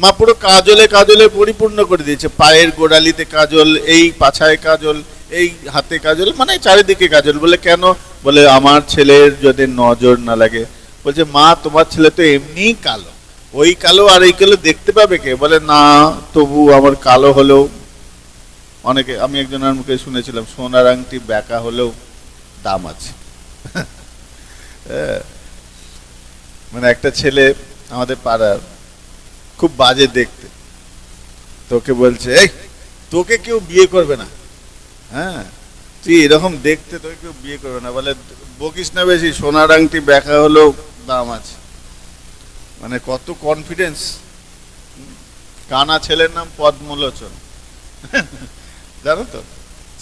মা পুরো কাজলে কাজলে পরিপূর্ণ করে দিয়েছে। পায়ের গোড়ালিতে কাজল, এই পাছায় কাজল, এই হাতে কাজল, মানে চারিদিকে কাজল। বলে কেন? বলে আমার ছেলের যদি নজর না লাগে। বলছে মা তোমার ছেলে তো এমনি কালো, ওই কালো আর এই কালো দেখতে পাবে কে? বলে না, তবু আমার কালো হলেও অনেকে, আমি একজনের মুখে শুনেছিলাম সোনার আংটি বেঁকা হলেও দাম আছে। মানে একটা ছেলে আমাদের পাড়ার, খুব বাজে দেখতে, তোকে বলছে এই তোকে কেউ বিয়ে করবে না, হ্যাঁ তুই এরকম দেখতে, তোকে কেউ বিয়ে করবে না। বলে বকিস না বেশি, সোনার আংটি বেঁকা হলেও দাম আছে। মানে কত কনফিডেন্স। কানা ছেলের নাম পদ্মলোচন, জানো তো?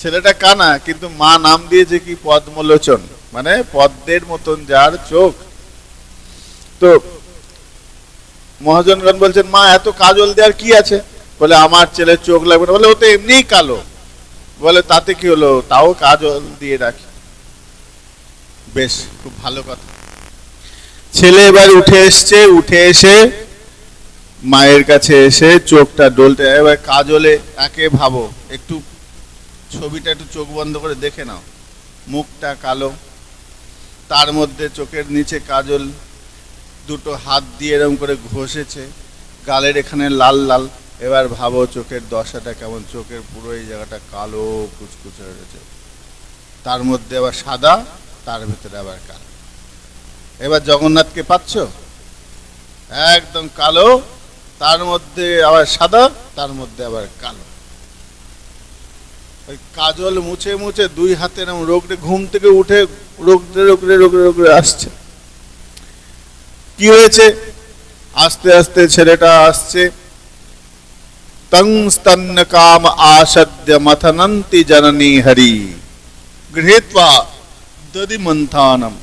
ছেলেটা কানা, কিন্তু মা নাম দিয়েছে কি? পদ্মলোচন, মানে পদ্মের মতন যার চোখ। তো মহাজনগণ বলছেন মা এত কাজল দেওয়ার কি আছে? বলে আমার ছেলের চোখ লাগবে না। বলে ও তো এমনিই কালো। বলে তাতে কি হলো, তাও কাজল দিয়ে রাখি। বেশ, খুব ভালো কথা। ছেলে এবার উঠে এসছে, উঠে এসে মায়ের কাছে এসে চোখটা ডলতে, এবার কাজলে একে ভাবো, একটু ছবিটা একটু চোখ বন্ধ করে দেখে নাও, মুখটা কালো, তার মধ্যে চোখের নিচে কাজল, দুটো হাত দিয়ে এরকম করে ঘষেছে, গালের এখানে লাল লাল। এবার ভাবো চোখের দশাটা কেমন, চোখের পুরো এই জায়গাটা কালো কুচকুচে হয়েছে, তার মধ্যে আবার সাদা, তার ভিতরে আবার কালো। এবার জগন্নাথকে পাচ্ছ? একদম কালো, তার মধ্যে আবার সাদা, তার মধ্যে আবার কালো। ওই কাজল মুছে মুছে দুই হাতে এরকম রোগড়ে, ঘুম থেকে উঠে রোগড়ে রোগড়ে রোগড়ে রোগড়ে আসছে। কি হয়েছে? আস্তে আস্তে ছেলেটা আসছে, তং স্তন্য কাম আসদ্য মথনন্তি জননী হরি গৃহীত্বা দধি মন্থানম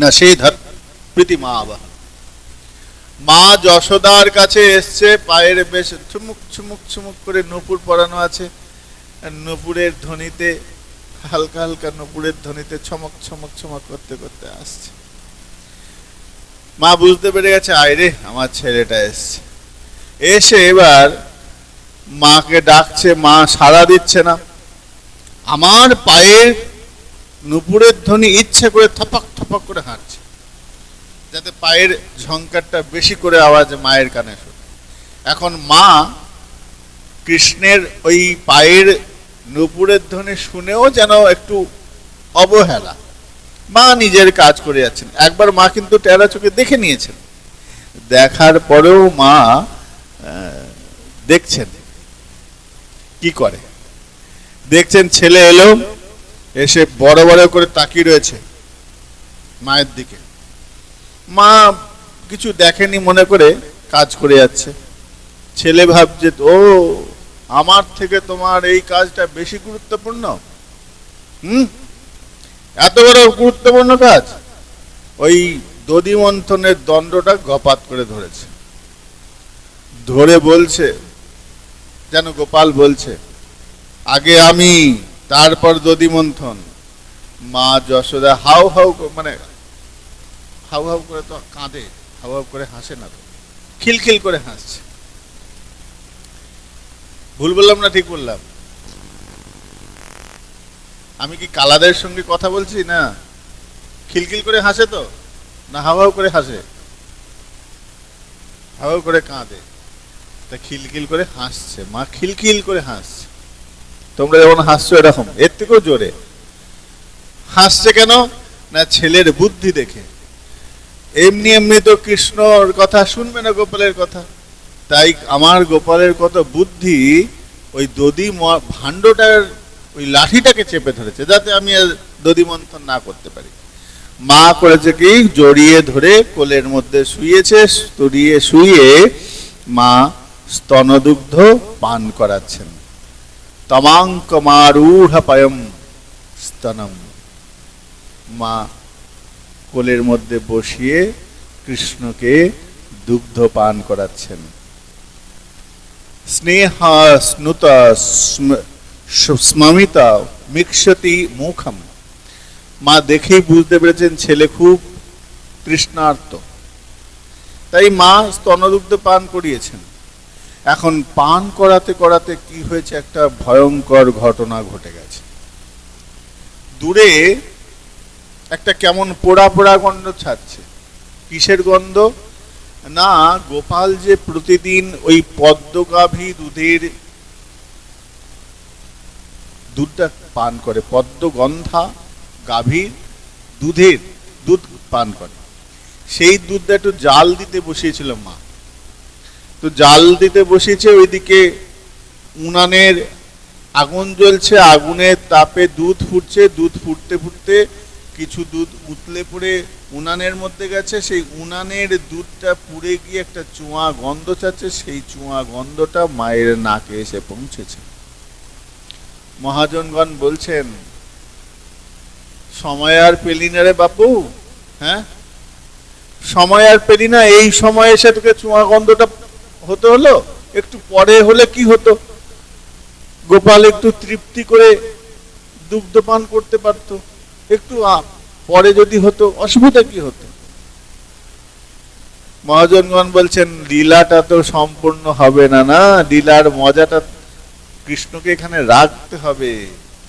নষেধত প্রীতিমাবহ। মা যশোদার কাছে এসছে, পায়ের বেশ ছুমুক ছুমুক ছুমুক করে নূপুর পরানো আছে, নূপুরের ধ্বনিতে হালকা হালকা নূপুরের ধ্বনিতে ছমক ছমক ছমক করতে করতে আসছে। মা বুঝতে পেরে গেছে, আয় রে আমার ছেলেটা এসছে। এসে এবার মাকে ডাকছে, মা সাড়া দিচ্ছে না। আমার পায়ের নূপুরের ধ্বনি ইচ্ছে করে থপক থপক করে হাঁটছে, যাতে পায়ের ঝংকারটা বেশি করে আওয়াজ মায়ের কানে শোনে। এখন মা কৃষ্ণের ওই পায়ের নূপুরের ধ্বনি শুনেও যেন একটু অবহেলা, মা নিজের কাজ করে যাচ্ছেন। একবার মা কিন্তু টেরা চোখে দেখে নিয়েছেন, দেখার পরেও মা দেখছেন কি করে। দেখছেন ছেলে এলো, এসে বড় বড় করে তাকিয়ে রয়েছে মায়ের দিকে। মা কিছু দেখেনি মনে করে কাজ করে যাচ্ছে। ছেলে ভাবছে, ও আমার থেকে তোমার এই কাজটা বেশি গুরুত্বপূর্ণ। এত বড় গুরুত্বপূর্ণ কাজ। ওই দধি মন্থনের দণ্ডটা গপাত করে ধরেছে, ধরে বলছে, যেন গোপাল বলছে, আগে আমি, তারপর দধি মন্থন। মা যশোদা হাউ হাউ, মানে হাউ হাউ করে তো কাঁদে, হাউ হাউ করে হাসে না, তো খিলখিল করে হাসছে। ভুল বললাম না ঠিক বললাম? আমি কি কালাদের সঙ্গে কথা বলছি? না, খিলখিল করে হাসে তো, না হাউ হাউ করে হাসে? হাউ হাউ করে কাঁদে, তা খিলখিল করে হাসছে। মা খিলখিল করে হাসছে। তোমরা যেমন হাসছো এরকম, এর থেকেও জোরে হাসছে। কেন না, ছেলের বুদ্ধি দেখে। এমনি এমনি তো কৃষ্ণর কথা শুনবে না, গোপালের কথা। তাই আমার গোপালের কত বুদ্ধি, ওই দধি ভাণ্ডটার ওই লাঠিটাকে চেপে ধরেছে, যাতে আমি দধি মন্থন না করতে পারি। মা করেছে কি, জড়িয়ে ধরে কোলের মধ্যে শুয়েছে, শুয়ে মা স্তনদুগ্ধ পান করাচ্ছেন। তমাঙ্কমারূঢ় পয়ম স্তনম। মা কোলের মধ্যে বসিয়ে কৃষ্ণকে দুগ্ধ পান করাচ্ছেন। স্নেহ স্নুত স্মমিতা মিক্ষতি মুখম। মা দেখেই বুঝতে পেরেছেন ছেলে খুব তৃষ্ণার্ত, তাই মা স্তনদুগ্ধ পান করিয়েছেন। এখন পান করাতে করাতে কি হয়েছে, একটা ভয়ঙ্কর ঘটনা ঘটে গেছে। দূরে একটা কেমন পোড়া পোড়া গন্ধ ছাড়ছে। কিসের গন্ধ? না, গোপাল যে প্রতিদিন ওই পদ্মগাভী দুধটা পান করে, পদ্মগন্ধা গাভীর দুধ পান করে, সেই দুধটা একটু জাল দিতে বসিয়েছিল মা। তো জাল দিতে বসিয়েছে, ওইদিকে উনানের আগুন জ্বলছে, আগুনের তাপে দুধ ফুটছে, দুধ ফুটতে ফুটতে কিছু দুধ উতলে পড়ে উনানের মধ্যে গেছে। সেই উনানের দুধটা পুড়ে গিয়ে একটা চুয়া গন্ধ ছাড়ছে, সেই চুয়া গন্ধটা মায়ের নাকে এসে পৌঁছেছে। মহাজনগণ বলছেন, সময় আর পেলি না রে বাপু, হ্যাঁ সময় আর পেলি না, এই সময় এসে তোকে চুয়া গন্ধটা হতে হলো। একটু পরে হলে কি হতো, গোপাল একটু তৃপ্তি করে দুগ্ধ পান করতে পারত, একটু পরে যদি হতো অসুবিধা কি হতো? মহাজনগণ বলছেন, লীলাটা তো সম্পূর্ণ হবে না, না লীলার মজাটা কৃষ্ণকে এখানে রাখতে হবে,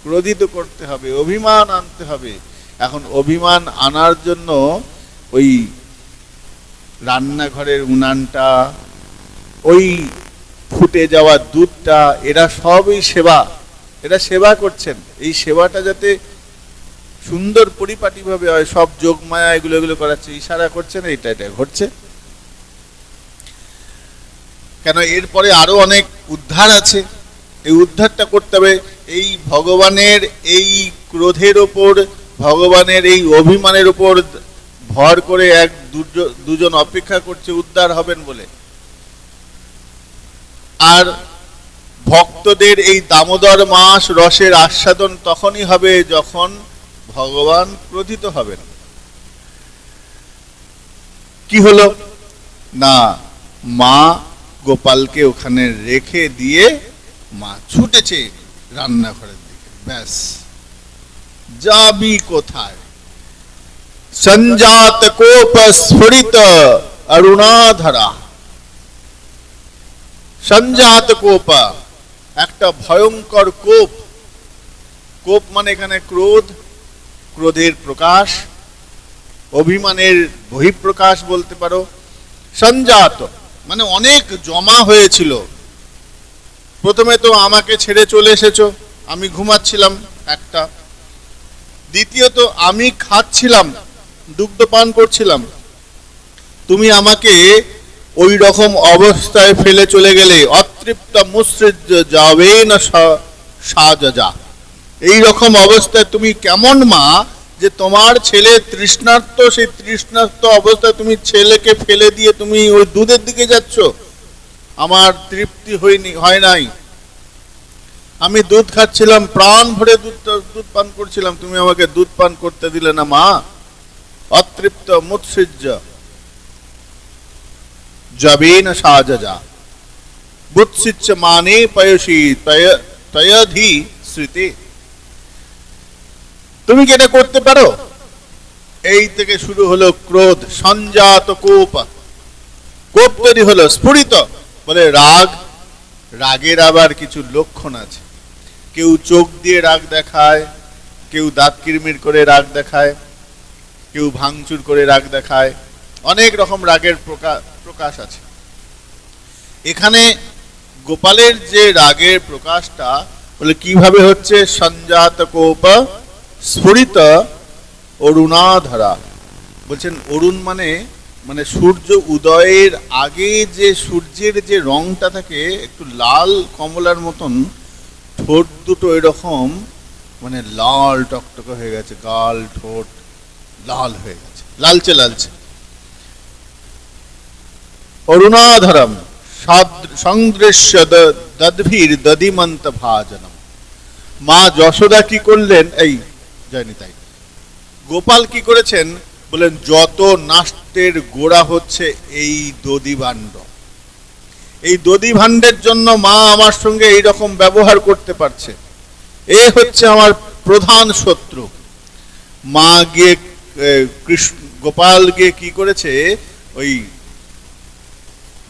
ক্রোধিত করতে হবে, অভিমান আনতে হবে। এখন অভিমান আনার জন্য ওই রান্নাঘরের উনানটা, ওই ফুটে যাওয়া দুধটা, এরা সবই সেবা, এরা সেবা করছেন। এই সেবাটা যাতে সুন্দর পরিপাটিভাবে হয়, সব যোগমায়া এগুলো এগুলো করাচ্ছে, ইশারা করছেন, এটা এটা ঘটছে। কেন, এরপরে আরো অনেক উদ্ধার আছে, এই উদ্ধারটা করতে হবে। এই ভগবানের এই ক্রোধের ওপর, ভগবানের এই অভিমানের ওপর ভর করে দুজন অপেক্ষা করছে উদ্ধার হবেন বলে। আর ভক্তদের এই দামোদর মাস রসের আস্বাদন তখনই হবে যখন ভগবান ক্রোধিত হবেন। কি হলো না, মা গোপালকে ওখানে রেখে দিয়ে মা ছুটেছে রান্নাঘরের দিকে। ব্যাস, যাবি কোথায়? সঞ্জাত কোপ স্ফুরিত অরুণাধরা। সঞ্জাত কোপ, একটা ভয়ঙ্কর কোপ। কোপ মানে এখানে ক্রোধ, ক্রোধের প্রকাশ, অভিমানের বহিঃপ্রকাশ বলতে পারো। সঞ্জাত মানে অনেক জমা হয়েছিল। প্রথমে তো আমাকে ছেড়ে চলে এসেছো, আমি ঘুমাচ্ছিলাম একটা। দ্বিতীয়ত আমি খাচ্ছিলাম, দুগ্ধ পান করছিলাম, তুমি আমাকে ওই রকম অবস্থায় ফেলে চলে গেলে। অতৃপ্ত মুসৃজ যাবে না সাজা। এই রকম অবস্থায় তুমি কেমন মা যে তোমার ছেলে তৃষ্ণার্ত, সেই তৃষ্ণার্ত অবস্থায় তুমি ছেলেকে ফেলে দিয়ে তুমি ওই দুধের দিকে যাচ্ছ? আমার তৃপ্তি হয় নাই। আমি দুধ খাচ্ছিলাম, প্রাণ ভরে দুধ পান করছিলাম, তুমি আমাকে দুধ পান করতে দিলে না মা। অতৃপ্ত মুৎসৃজ্য জবেন সাজা বুৎসিচ্ছ মানে পয়সী তয়ধি স্মৃতি। তুমি কি এটা করতে পারো? এই থেকে শুরু হলো ক্রোধ। সঞ্জাত কোপ, কোপ তৈরি হলো। স্ফুরিত বলে রাগ। রাগের আবার কিছু লক্ষণ আছে। কেউ চোখ দিয়ে রাগ দেখায়, কেউ দাঁত কিরমির করে রাগ দেখায়, কেউ ভাঙচুর করে রাগ দেখায়। অনেক রকম রাগের প্রকাশ আছে। এখানে গোপালের যে রাগের প্রকাশটা বলে কিভাবে হচ্ছে? সঞ্জাত কোপ স্ফুরিত অরুণাধরা। বলছেন অরুণ মানে মানে সূর্য উদয়ের আগে যে সূর্যের যে রংটা থাকে একটু লাল কমলার মতন, ঠোঁট দুটো এরকম মানে লাল টকটকে হয়ে গেছে, গাল ঠোঁট লাল হয়ে গেছে, লালচে লালচে। অরুণাধরম সংদৃশ্য দদ্ভির দধিমন্ত ভাজনম। মা যশোদা কি করলেন? এই জানি তাই গোপাল কি করেছেন বলেন, যত নাষ্টের গোড়া হচ্ছে এই দধিভাণ্ড। এই দধিভাণ্ডের জন্য মা আমার সঙ্গে এই রকম ব্যবহার করতে পারছে। এ হচ্ছে আমার প্রধান শত্রু। মা গিয়ে গোপাল গিয়ে কি করেছে, ওই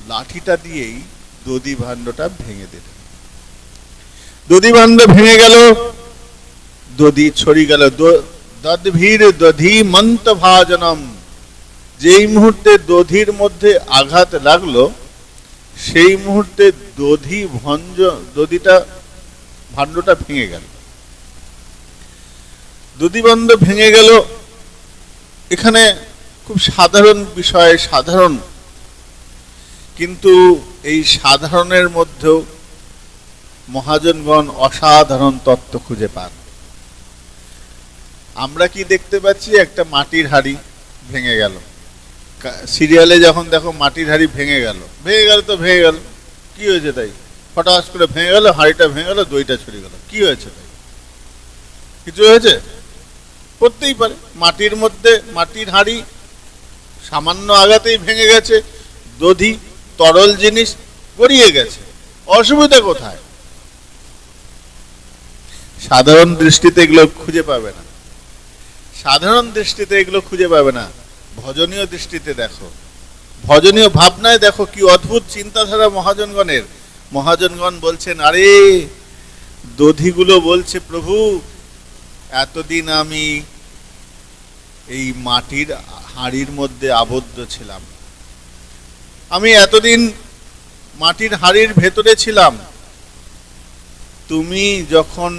লাঠিটা দিয়েই দধিভাণ্ডটা ভেঙে দিল। দধিভাণ্ড ভেঙে গেল, দধি ছড়ি গেল। দদ্ভির দধি মন্ত ভাজনম। যেই মুহূর্তে দধির মধ্যে আঘাত লাগলো সেই মুহূর্তে দধিটা ভাণ্ডটা ভেঙে গেল। দধিভাণ্ড ভেঙে গেল। এখানে খুব সাধারণ বিষয়, সাধারণ, কিন্তু এই সাধারণের মধ্যেও মহাজনগণ অসাধারণ তত্ত্ব খুঁজে পান। আমরা কি দেখতে পাচ্ছি? একটা মাটির হাঁড়ি ভেঙে গেল। সিরিয়ালে যখন দেখো মাটির হাঁড়ি ভেঙে গেল, ভেঙে গেল তো ভেঙে গেল, কি হয়েছে তাই? হঠাৎ করে ভেঙে গেল, হাঁড়িটা ভেঙে গেল, দইটা ছড়ে গেল, কি হয়েছে তাই? কিছু হয়েছে? করতেই পারে। মাটির মধ্যে মাটির হাঁড়ি সামান্য আঘাতেই ভেঙে গেছে, দধি তরল জিনিস গড়িয়ে গেছে, অসুবিধা কোথায়? সাধারণ দৃষ্টিতে এগুলো খুঁজে পাবে না। সাধারণ দৃষ্টিতে এগুলো খুঁজে পাবে না। ভজনীয় দৃষ্টিতে দেখো, ভজনীয় ভাবনায় দেখো, কি অদ্ভুত চিন্তাধারা মহাজনগণের। মহাজনগণ বলছেন, আরে দধিগুলো বলছে, প্রভু এতদিন আমি এই মাটির হাঁড়ির মধ্যে আবদ্ধ ছিলাম, আমি এতদিন মাটির হাঁড়ির ভেতরে ছিলাম, তুমি যখন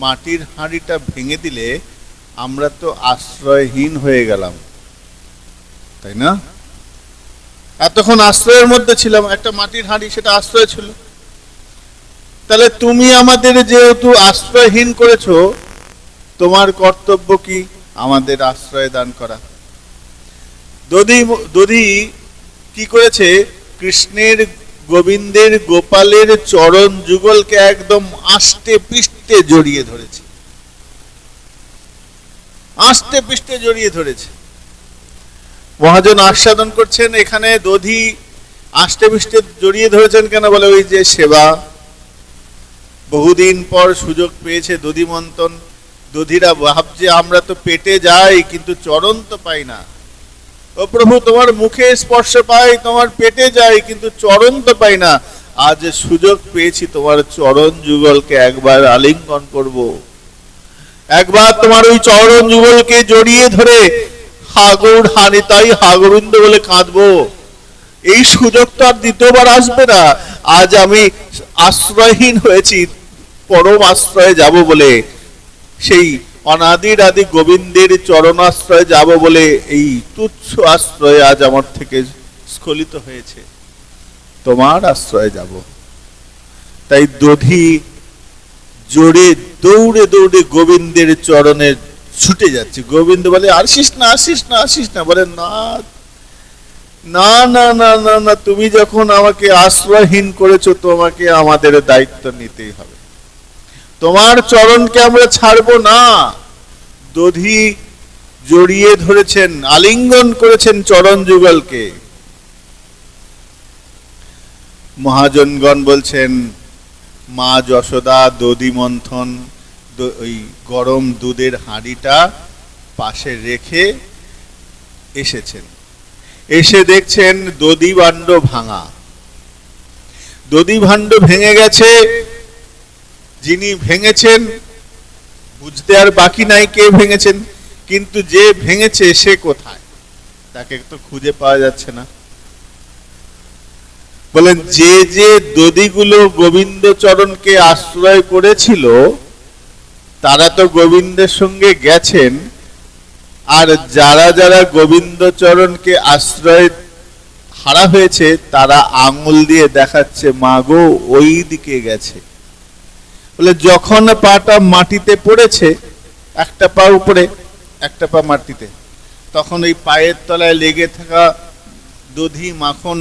মাটির হাঁড়িটা ভেঙে দিলে আমরা তো আশ্রয়হীন হয়ে গেলাম, তাই না? এতক্ষণ আশ্রয়ের মধ্যে ছিলাম, একটা মাটির হাঁড়ি, সেটা আশ্রয় ছিল। তাহলে তুমি আমাদের যেহেতু আশ্রয়হীন করেছো, তোমার কর্তব্য কি? আমাদের আশ্রয় দান করা। দধি কি করেছে? কৃষ্ণের গোবিন্দের গোপালের চরণ যুগলকে একদম আষ্টে পৃষ্ঠে জড়িয়ে ধরেছে, আষ্টে পৃষ্ঠে জড়িয়ে ধরেছে। মহাজন আস্বাদন করছেন, এখানে দধি আষ্টে পৃষ্ঠে জড়িয়ে ধরেছেন কেন? বলে ওই যে সেবা, বহুদিন পর সুযোগ পেয়েছে দধি মন্থন। দধিরা ভাবছে আমরা তো পেটে যাই কিন্তু চরণ তো পাই না। ও প্রভু, তোমার মুখে স্পর্শ পাই, তোমার পেটে যাই কিন্তু চরণ তো পাই না। আজ সুযোগ পেয়েছি তোমার চরণ যুগলকে একবার আলিঙ্গন করব, একবার তোমার ওই চরণ যুগলকে জড়িয়ে ধরে হাগুর হানিতাই হাগোবিন্দ বলে কাঁদবো। এই সুযোগ তো আর দ্বিতীয়বার আসবে না। আজ আমি আশ্রয়হীন হয়েছি, পরম আশ্রয়ে যাব বলে, সেই অনাদির আদি গোবিন্দের চরণাশ্রয়ে যাব বলে এই তুচ্ছ আশ্রয়ে আজ আমার থেকে স্খলিত হয়েছে, তোমার আশ্রয়ে যাব। তাই দধি জোরে দৌড়ে দৌড়ে গোবিন্দের চরণে ছুটে যাচ্ছে। গোবিন্দ বলে আসিস না, আসিস না, আসিস না। বলে না না না না না না, তুমি যখন আমাকে আশ্রয়হীন করেছো, তোমাকে আমাদের দায়িত্ব নিতেই হবে, তোমার চরণকে আমরা ছাড়বো না। দধি জড়িয়ে ধরেছেন, আলিঙ্গন করেছেন চরণ যুগলকে। মহাজনগণ বলছেন, মা যশোদা দধি মন্থন ওই গরম দুধের হাঁড়িটা পাশে রেখে এসেছেন। এসে দেখছেন দধি ভাণ্ড ভাঙা, দধি ভাণ্ড ভেঙে গেছে। যিনি ভেঙেছেন বুঝতে আর বাকি নাই কে ভেঙেছেন, কিন্তু যে ভেঙেছে সে কোথায়, তাকে তো খুঁজে পাওয়া যাচ্ছে না। বলেন যে যে দধিগুলো গোবিন্দ চরণকে আশ্রয় করেছিল তারা তো গোবিন্দের সঙ্গে গেছেন, আর যারা যারা গোবিন্দ চরণকে আশ্রয় হারা হয়েছে তারা আঙুল দিয়ে দেখাচ্ছে মা গো ওই দিকে গেছে। বলে যখন পাটা মাটিতে পড়েছে, একটা পা উপরে একটা পা মাটিতে, তখন ওই পায়ের তলায় লেগে থাকা দধি মাখন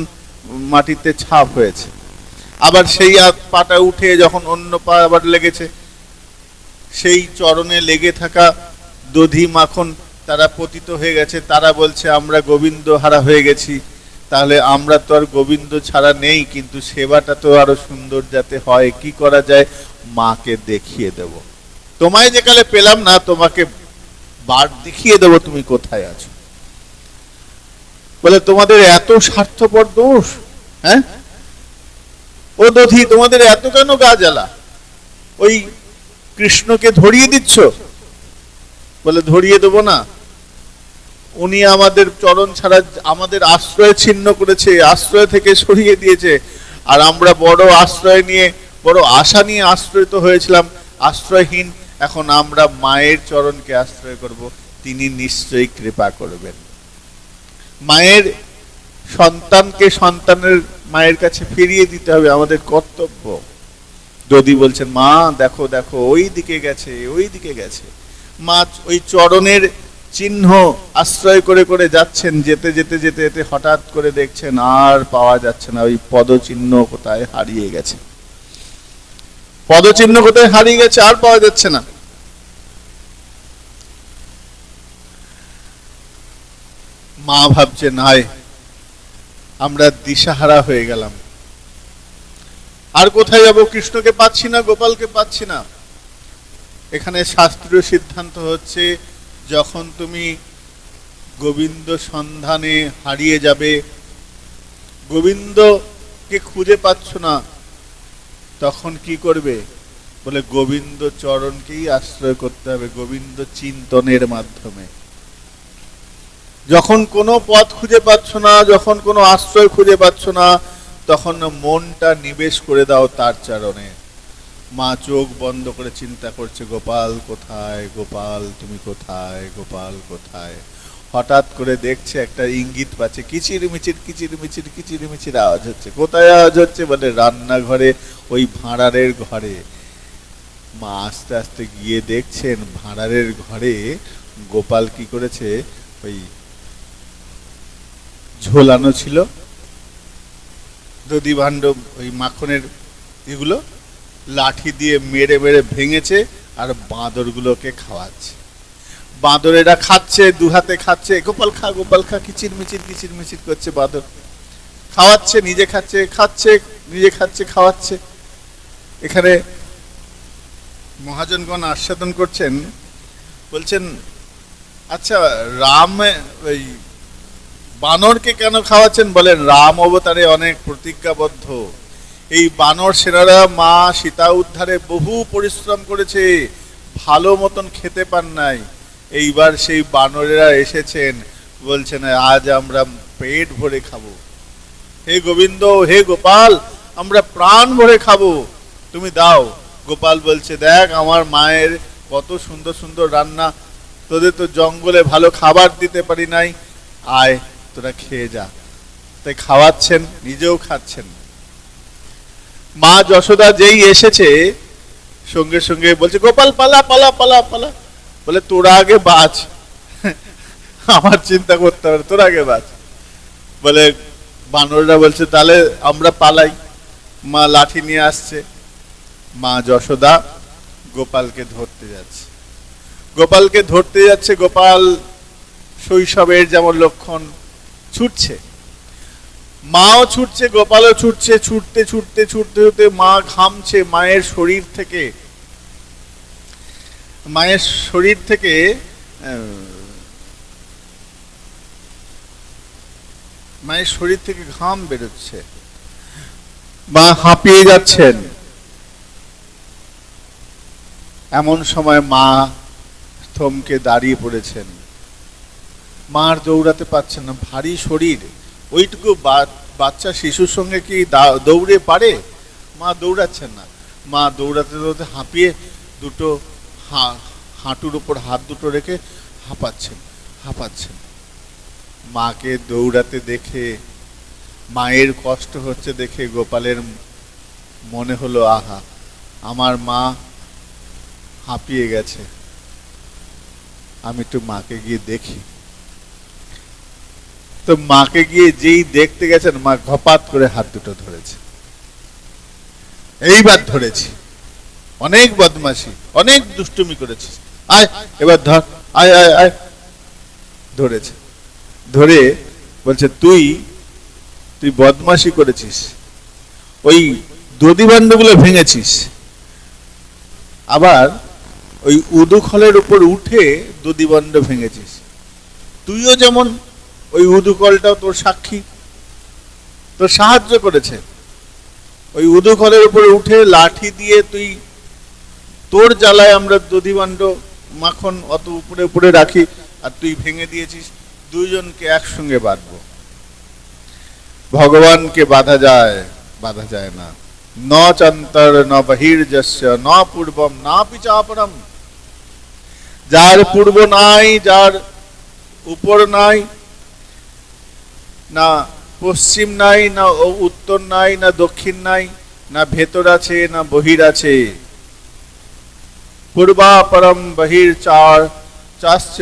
মাটিতে ছাপ হয়েছে। আবার সেই পাটা উঠে যখন অন্য পা আবার লেগেছে, সেই চরণে লেগে থাকা দধি মাখন তারা পতিত হয়ে গেছে। তারা বলছে আমরা গোবিন্দ হারা হয়ে গেছি। তাহলে আমরা তো আর গোবিন্দ ছাড়া নেই, কিন্তু সেবাটা তো আরো সুন্দর যাতে হয়, কি করা যায়? মাকে দেখিয়ে দেব, তোমায় যে কালে পেলাম না, তোমাকে বার দেখিয়ে দেব তুমি কোথায় আছো। বলে তোমাদের এত স্বার্থপর দোষ, হ্যাঁ ও দধি, তোমাদের এত কেন গা জ্বালা? ওই কৃষ্ণকে ধরিয়ে দিচ্ছ? বলে ধরিয়ে দেবো না, উনি আমাদের চরণ ছাড়া আমাদের আশ্রয় ছিন্ন করেছে, আশ্রয় থেকে সরিয়ে দিয়েছে। আর আমরা বড় আশ্রয় নিয়ে, বড় আশা নিয়ে আশ্রয়িত হয়েছিলাম, আশ্রয়হীন। এখন আমরা মায়ের চরণকে আশ্রয় করব, তিনি নিশ্চয়ই কৃপা করবেন। মায়ের সন্তানকে সন্তানের মায়ের কাছে ফিরিয়ে দিতে হবে, আমাদের কর্তব্য। দধি বলছেন মা দেখো দেখো ওই দিকে গেছে, ওই দিকে গেছে। মা ওই চরণের চিহ্ন আশ্রয় করে করে যাচ্ছেন, যেতে যেতে যেতে যেতে হঠাৎ করে দেখছেন আর পাওয়া যাচ্ছে না, ওই পদচিহ্ন কোথায় হারিয়ে গেছে, পদচিহ্ন কোথায় হারিয়ে গেছে, আর পাওয়া যাচ্ছে না। মা ভাবছে নাই আমরা দিশাহারা হয়ে গেলাম, আর কোথায় যাব? কৃষ্ণকে পাচ্ছি না, গোপালকে পাচ্ছি না। এখানে শাস্ত্রীয় সিদ্ধান্ত হচ্ছে, যখন তুমি গোবিন্দ সন্ধানে হারিয়ে যাবে, গোবিন্দকে খুঁজে পাচ্ছ না, তখন কি করবে? বলে গোবিন্দ চরণকেই আশ্রয় করতে হবে, গোবিন্দ চিন্তনের মাধ্যমে। যখন কোনো পথ খুঁজে পাচ্ছ না, যখন কোনো আশ্রয় খুঁজে পাচ্ছ না, তখন মনটা নিবেশ করে দাও তার চরণে। মা চোখ বন্ধ করে চিন্তা করছে গোপাল কোথায়, গোপাল তুমি কোথায়, গোপাল কোথায়। হঠাৎ করে দেখছে একটা ইঙ্গিত পাচ্ছে, কিচির মিচির কিচির মিচির কিচির মিচির আওয়াজ হচ্ছে। কোথায় আওয়াজ হচ্ছে? বলে রান্নাঘরে, ওই ভাঁড়ারের ঘরে। মা আস্তে আস্তে গিয়ে দেখছেন ভাঁড়ারের ঘরে গোপাল কি করেছে, ওই ঝোলানো ছিল, দধি ভাণ্ড ওই মাখনের এগুলো লাঠি দিয়ে মেরে মেরে ভেঙেছে আর বাঁদরগুলোকে খাওয়াচ্ছে। বাঁদরেরা খাচ্ছে, দু হাতে খাচ্ছে, গোপাল খা কিচির মিচির করছে। বাঁদর খাওয়াচ্ছে, নিজে খাচ্ছে, নিজে খাচ্ছে, খাওয়াচ্ছে। এখানে মহাজনগণ আস্বাদন করছেন, বলছেন আচ্ছা রাম ওই বানরকে কেন খাওয়াচ্ছেন? বলেন রাম অবতারে অনেক প্রতিজ্ঞাবদ্ধ। এই বানর সেনারা মা সীতা উদ্ধারে বহু পরিশ্রম করেছে, ভালো মতন খেতে পান নাই। এইবার সেই বানরেরা এসেছেন, বলছেন আজ আমরা পেট ভরে খাবো, হে গোবিন্দ, হে গোপাল, আমরা প্রাণ ভরে খাবো, তুমি দাও। গোপাল বলছে দেখ আমার মায়ের কত সুন্দর সুন্দর রান্না, তোদের তো জঙ্গলে ভালো খাবার দিতে পারি নাই, আয় তোরা খেয়ে যা। তাই খাওয়াচ্ছেন, নিজেও খাচ্ছেন। মা যশোদা যেই এসেছে সঙ্গে সঙ্গে বলছে গোপাল পালা পালা পালা পালা। বলে তোরা আগে বাঁচ, আমার চিন্তা করতে হবে, তোরা আগে বাঁচ। বলে বানররা বলছে তাহলে আমরা পালাই। মা লাঠি নিয়ে আসছে, মা যশোদা গোপালকে ধরতে যাচ্ছে। গোপাল শৈশবের যেমন লক্ষণ, ছুটছে, মাও ছুটছে, গোপালও ছুটছে। ছুটতে ছুটতে ছুটতে ছুটতে মা ঘামছে, মায়ের শরীর থেকে ঘাম বেরোচ্ছে, মা হাঁপিয়ে যাচ্ছেন। এমন সময় মা থমকে দাঁড়িয়ে পড়েছেন। মা আর দৌড়াতে পারছেন না, ভারী শরীর। ওইটুকু বাচ্চা শিশুর সঙ্গে কি দৌড়ে পারে? মা দৌড়াচ্ছেন না। মা দৌড়াতে দৌড়াতে হাঁপিয়ে দুটো হাঁটুর উপর হাত দুটো রেখে হাঁপাচ্ছেন। মাকে দৌড়াতে দেখে, মায়ের কষ্ট হচ্ছে দেখে গোপালের মনে হলো আহা, আমার মা হাঁপিয়ে গেছে, আমি একটু মাকে গিয়ে দেখি। তো মাকে গিয়ে যেই দেখতে গেছেন, মা ঘপাত করে হাত দুটো ধরেছে। এইবার ধরেছি, অনেক বদমাশি, অনেক দুষ্টুমি করেছিস, আয় এবার ধর, আয় আয় আয়। ধরেছে, ধরে বলছে তুই বদমাশি করেছিস, ওই দধিভাণ্ডগুলো ভেঙেছিস, আবার ওই উদুখলের উপর উঠে দধিভাণ্ড ভেঙেছিস। তুইও যেমন ওই উদুকলটাও তোর সাক্ষী, তোর সাহায্য করেছে। ওই উদুকলের উপরে উঠে লাঠি দিয়ে তুই, তোর জ্বালায় আমরা দধিভাণ্ড মাখন অত উপরে উপরে রাখি, আর তুই ভেঙে দিয়েছিস। দুইজনকে একসঙ্গে বাঁধবো। ভগবানকে বাধা যায় না। ন চন্তর ন বহির্যস্য ন পূর্বম না পিচাপরম। যার পূর্ব নাই, যার উপর নাই, না পশ্চিম নাই, না উত্তর নাই, না দক্ষিণ নাই, না ভেতর আছে না বহির আছে। পূর্বাপরম বহির চাশ্চ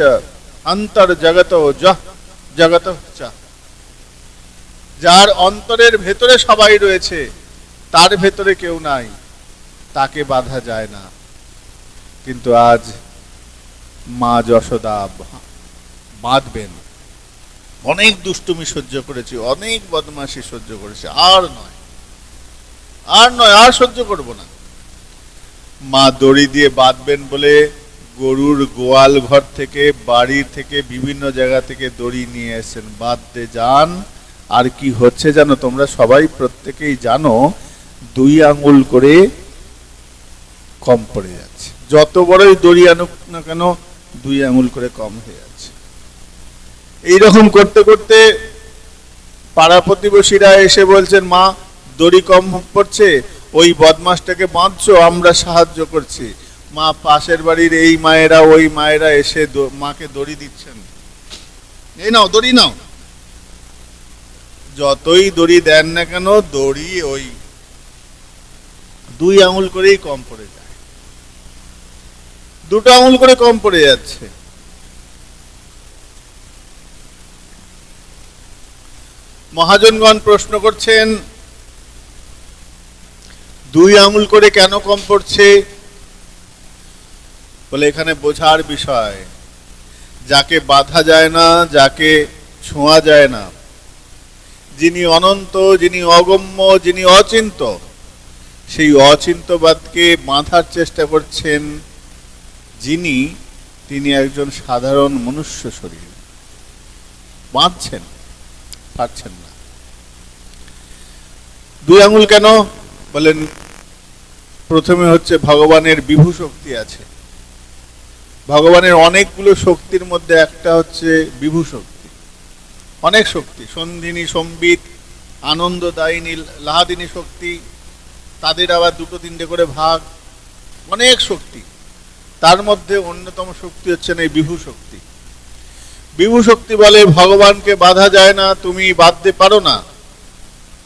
অন্তর জগত জগত। যার অন্তরের ভেতরে সবাই রয়েছে, তার ভেতরে কেউ নাই, তাকে বাধা যায় না। কিন্তু আজ মা যশোদা বাঁধবেন। অনেক দুষ্টুমি সহ্য করেছি, অনেক বদমাশি সহ্য করেছি, আর সহ্য করব না। মা দড়ি দিয়ে বাঁধবেন বলে গরুর গোয়াল ঘর থেকে, বাড়ি থেকে, বিভিন্ন জায়গা থেকে দড়ি নিয়ে এসেছেন, বাঁধতে যান। আর কি হচ্ছে জানো তোমরা সবাই, প্রত্যেকেই জানো, 2 আঙ্গুল করে কম পড়ে যাচ্ছে। যত বড়ই দড়ি আনুক না কেন 2 আঙ্গুল করে কম হয়ে যাচ্ছে। এইরকম করতে করতে পাড়া প্রতিবেশীরা এসে বলছেন মা দড়ি কম পড়ছে, ওই বদমাসটাকে বাঁধছো, আমরা সাহায্য করছি। মা পাশের বাড়ির এই মায়েরা ওই মায়েরা এসে মাকে দড়ি দিচ্ছেন, এই নাও দড়ি নাও। যতই দড়ি দেন না কেন, দড়ি ওই 2 আঙুল করেই কম পড়ে যায়, 2 আঙুল করে কম পড়ে যাচ্ছে। মহাজনগণ প্রশ্ন করছেন দুই আঙুল করে কেন কম পড়ছে? বলে এখানে বোঝার বিষয়, যাকে বাধা যায় না, যাকে ছোঁয়া যায় না, যিনি অনন্ত, যিনি অগম্য, যিনি অচিন্ত, সেই অচিন্তবাদকে বাঁধার চেষ্টা করছেন যিনি, তিনি একজন সাধারণ মনুষ্য শরীর। বাঁধছেন, পারছেন না। দুই আঙুল কেন? বলেন প্রথমে হচ্ছে ভগবানের বিভু শক্তি আছে। ভগবানের অনেকগুলো শক্তির মধ্যে একটা হচ্ছে বিভু শক্তি। অনেক শক্তি, সন্ধিনী, সম্বিত, আনন্দদায়িনী, লাহাদিনী শক্তি, তাদের আবার দুটো তিনটে করে ভাগ, অনেক শক্তি। তার মধ্যে অন্যতম শক্তি হচ্ছে এই বিভু শক্তি। বিভু শক্তি বলে ভগবানকে বাধা যায় না, তুমি বাঁধতে পারো না।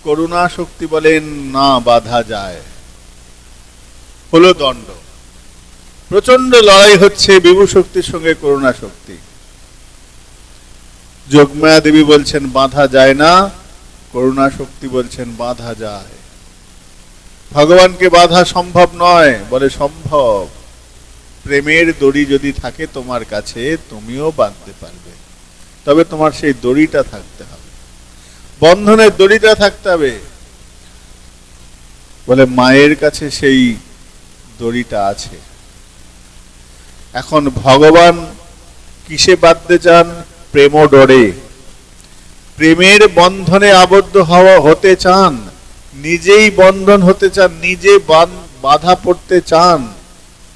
করুণা শক্তি বলেন না, বাধা যায়, হলো দণ্ড। প্রচন্ড লড়াই হচ্ছে বিভু শক্তির সঙ্গে করুণা শক্তি। যোগমায়া দেবী বলছেন বাঁধা যায় না, করুণা শক্তি বলছেন বাঁধা যায়। ভগবানকে বাঁধা সম্ভব নয়, বলে সম্ভব। প্রেমের দড়ি যদি থাকে তোমার কাছে, তুমিও বাঁধতে পারবে, তবে তোমার সেই দড়িটা থাকতে হবে, বন্ধনের দড়িটা থাকতে হবে। বলে মায়ের কাছে সেই দড়িটা আছে। এখন ভগবান কিসে বাঁধতে চান? প্রেম ডরে, প্রেমের বন্ধনে আবদ্ধ হতে চান, নিজেই বন্ধন হতে চান, নিজে বাধা পড়তে চান।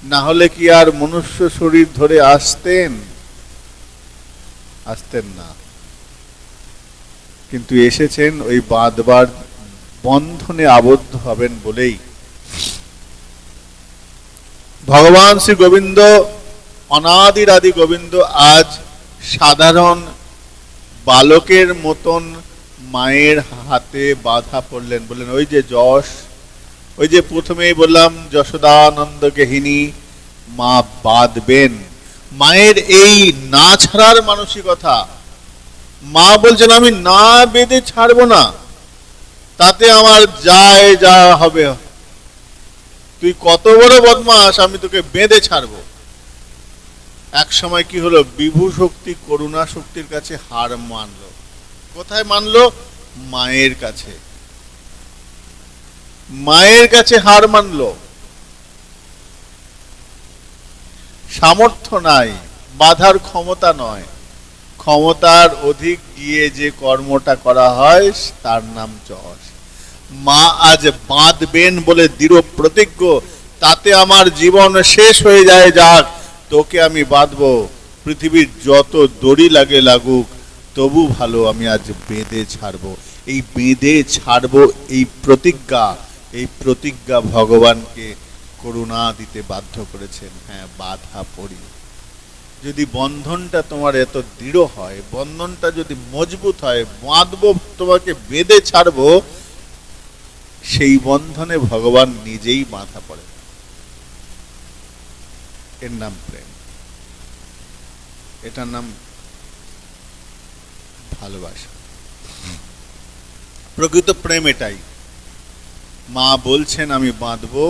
না হলে কি আর মনুষ্য শরীর ধরে আসতেন? আসতেন না। কিন্তু এসেছেন ওই বাঁধবার বন্ধনে আবদ্ধ হবেন বলেই। ভগবান শ্রী গোবিন্দ, অনাদির আদি গোবিন্দ, আজ সাধারণ বালকের মতন মায়ের হাতে বাধা পড়লেন। বললেন ওই যে যশ, ওই যে প্রথমেই বললাম যশোদানন্দকে হিনী মা বাঁধবেন। মায়ের এই না ছাড়ার মানসিকতা, মা বলছেন আমি না বেঁধে ছাড়বো না, তাতে আমার যায় যা হবে, তুই কত বড় বদমাস, আমি তোকে বেঁধে ছাড়বো। এক সময় কি হলো? বিভু শক্তি করুণা শক্তির কাছে হার মানলো। কোথায় মানলো? মায়ের কাছে। মায়ের কাছে হার মানলো। সামর্থ্য নাই, বাধার ক্ষমতা নয়। ক্ষমতার অধিক গিয়ে যে কর্মটা করা হয় তার নাম যশ। মা আজ বাঁধবেন বলে দৃঢ় প্রতিজ্ঞ, তাতে আমার জীবন শেষ হয়ে যায় যাক, তোকে আমি বাঁধবো, পৃথিবীর যত দড়ি লাগে লাগুক, তবু ভালো আমি আজ বেঁধে ছাড়বো। এই বেঁধে ছাড়বো, এই প্রতিজ্ঞা ভগবানকে করুণা দিতে বাধ্য করেছেন। হ্যাঁ, বাধা পড়ি। যদি বন্ধনটা তোমার এত দৃঢ় হয়, বন্ধনটা যদি মজবুত হয়, বাঁধবো, তোমাকে বেঁধে ছাড়বো, সেই বন্ধনে ভগবান নিজেই বাঁধা পড়ে। এর নাম প্রেম, এটার নাম ভালোবাসা। প্রকৃত প্রেম এটাই। মা বলছেন আমি বাঁধবো,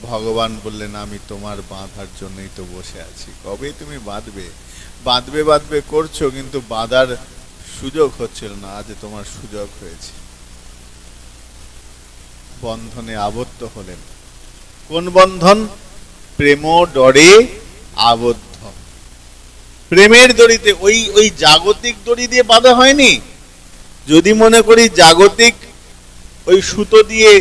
ভগবান বললেন আমি তোমার বাঁধার জন্যই তো বসে আছি। কবে তুমি বাঁধবে? বাঁধবে বাঁধবে করছো, কিন্তু বাঁধার সুযোগ হচ্ছিল না। আজ তোমার সুযোগ হয়েছে। বন্ধনে আবদ্ধ হলেন। কোন বন্ধন? প্রেম ডরে আবদ্ধ। প্রেমের দড়িতে, ওই জাগতিক দড়ি দিয়ে বাঁধা হয়নি। যদি মনে করি জাগতিক ওই সুতো দিয়ে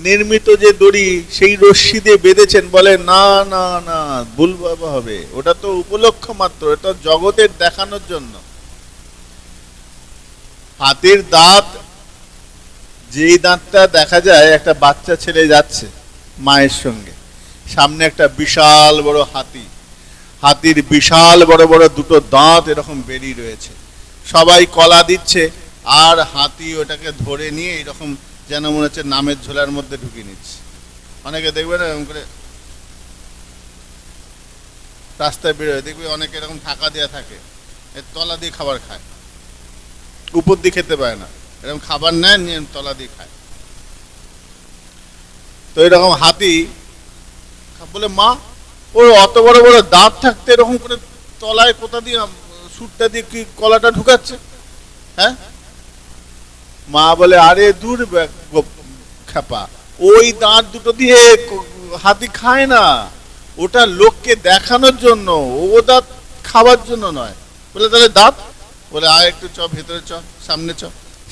নির্মিত যে দড়ি, সেই রশ্মি দিয়ে বেঁধেছেন, বলে না না না, ভুল হবে। ওটা তো উপলক্ষ মাত্র, এটা জগতের দেখানোর জন্য। হাতির দাঁত, যেই দাঁতটা দেখা যায়, একটা বাচ্চা ছেলে যাচ্ছে মায়ের সঙ্গে, সামনে একটা বিশাল বড় হাতি, হাতির বিশাল বড় বড় দুটো দাঁত এরকম বেরিয়ে রয়েছে, সবাই কলা দিচ্ছে, আর হাতি ওটাকে ধরে নিয়ে এরকম যেন মনে হচ্ছে নামের ঝোলার মধ্যে ঢুকিয়ে নিচ্ছে। অনেকে দেখবে না এরকম করে রাস্তায় বেরোয়, দেখবে অনেকে এরকম ঢাকা দেওয়া থাকে, তলা দিয়ে খাবার খায়, উপর দিয়ে খেতে পায় না, এরকম খাবার নেয় নিয়ে তলা দিয়ে খায়। তো এরকম হাতি বলে, মা ওর অত বড় বড় দাঁত থাকতে এরকম করে তলায় কোথা দিয়ে সুটটা দিয়ে কি কলাটা ঢুকাচ্ছে? হ্যাঁ, মা বলে, আরে দূর খাপা, ওই দাঁত দুটো দিয়ে হাতি খায় না, ওটা লোককে দেখানোর জন্য, ও দাঁত খাবার জন্য নয়। বলে, তাহলে দাঁত? বলে, আর একটু চ ভেতরে, চ সামনে, চ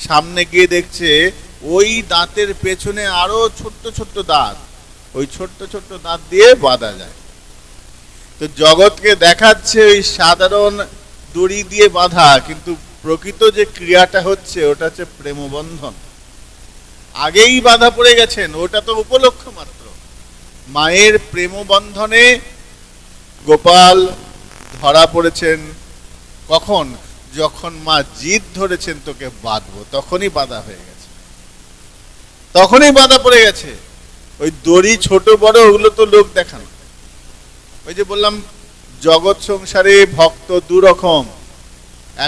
সামনে গিয়ে দেখছে ওই দাঁতের পেছনে আরো ছোট্ট ছোট্ট দাঁত, ওই ছোট্ট ছোট্ট দাঁত দিয়ে বাঁধা যায়। তো জগৎকে দেখাচ্ছে ওই সাধারণ দড়ি দিয়ে বাঁধা, কিন্তু প্রকৃত যে ক্রিয়াটা হচ্ছে ওটা হচ্ছে প্রেমবন্ধন। আগেই বাঁধা পড়ে গেছেন, ওটা তো উপলক্ষ মাত্র। মায়ের প্রেমবন্ধনে গোপাল ধরা পড়েছেন কখন? যখন মা জিদ ধরেছেন তোকে বাঁধবো, তখনই বাঁধা হয়ে গেছে, তখনই বাঁধা পড়ে গেছে। ওই দড়ি ছোট বড় ওগুলো তো লোক দেখানো। ওই যে বললাম, জগৎ সংসারে ভক্ত দু রকম,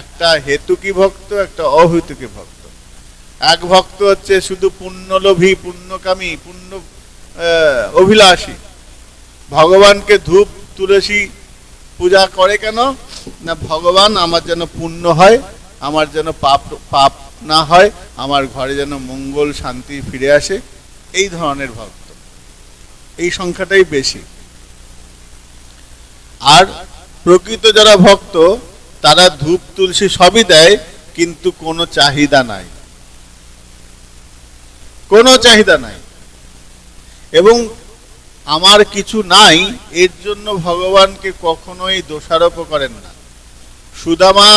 একটা হেতুকি ভক্ত, একটা অহেতুকি ভক্ত। এক ভক্ত হচ্ছে শুধু পুণ্যলোভী, পুণ্যকামী, পুণ্য অভিলাষী। ভগবানকে ধূপ তুলসী পূজা করে কেন না? ভগবান আমার যেন পুণ্য হয়, আমার যেন পাপ না হয়, আমার ঘরে যেন মঙ্গল শান্তি ফিরে আসে, এই ধরনের ভক্ত। এই সংখ্যাটাই বেশি। আর প্রকৃত যারা ভক্ত তারা ধূপ তুলসী সবই দেয়, কিন্তু কোনো চাহিদা নাই, কোনো চাহিদা নাই। এবং আমার কিছু নাই এর জন্য ভগবানকে কখনোই দোষারোপ করেন না। সুদামা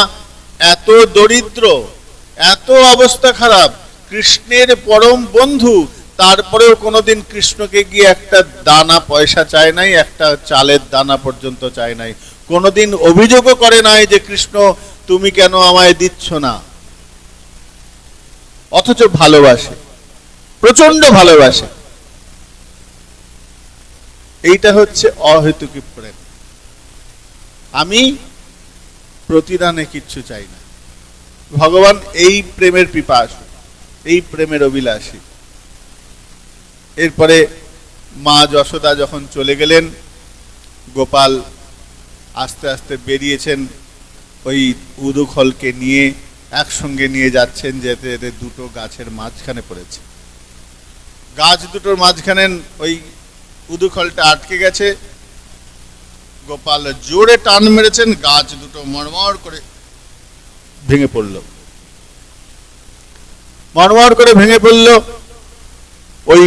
এত দরিদ্র, এত অবস্থা খারাপ, কৃষ্ণের পরম বন্ধু, তারপরেও কোনোদিন কৃষ্ণকে গিয়ে একটা দানা পয়সা চায় নাই, একটা চালের দানা পর্যন্ত চায় নাই। কোনোদিন অভিযোগও করে নাই যে কৃষ্ণ তুমি কেন আমায় দিচ্ছ না। অথচ ভালোবাসে, প্রচন্ড ভালোবাসে। এইটা হচ্ছে অহেতুকি প্রেম। আমি প্রতিদানে কিচ্ছু চাই না। ভগবান এই প্রেমের পিপাসু, এই প্রেমের অভিলাষী। এরপরে মা যশোদা যখন চলে গেলেন, গোপাল আস্তে আস্তে বেরিয়েছেন ওই উদুখলকে নিয়ে, একসঙ্গে নিয়ে যাচ্ছেন। যেতে যেতে দুটো গাছের মাঝখানে পড়েছে। গাছ দুটোর মাঝখানে ওই উদুখলটা আটকে গেছে। গোপাল জোরে টান মেরেছেন, গাছ দুটো মড়মড় করে ভেঙে পড়ল, মড়মড় করে ভেঙে পড়ল। ওই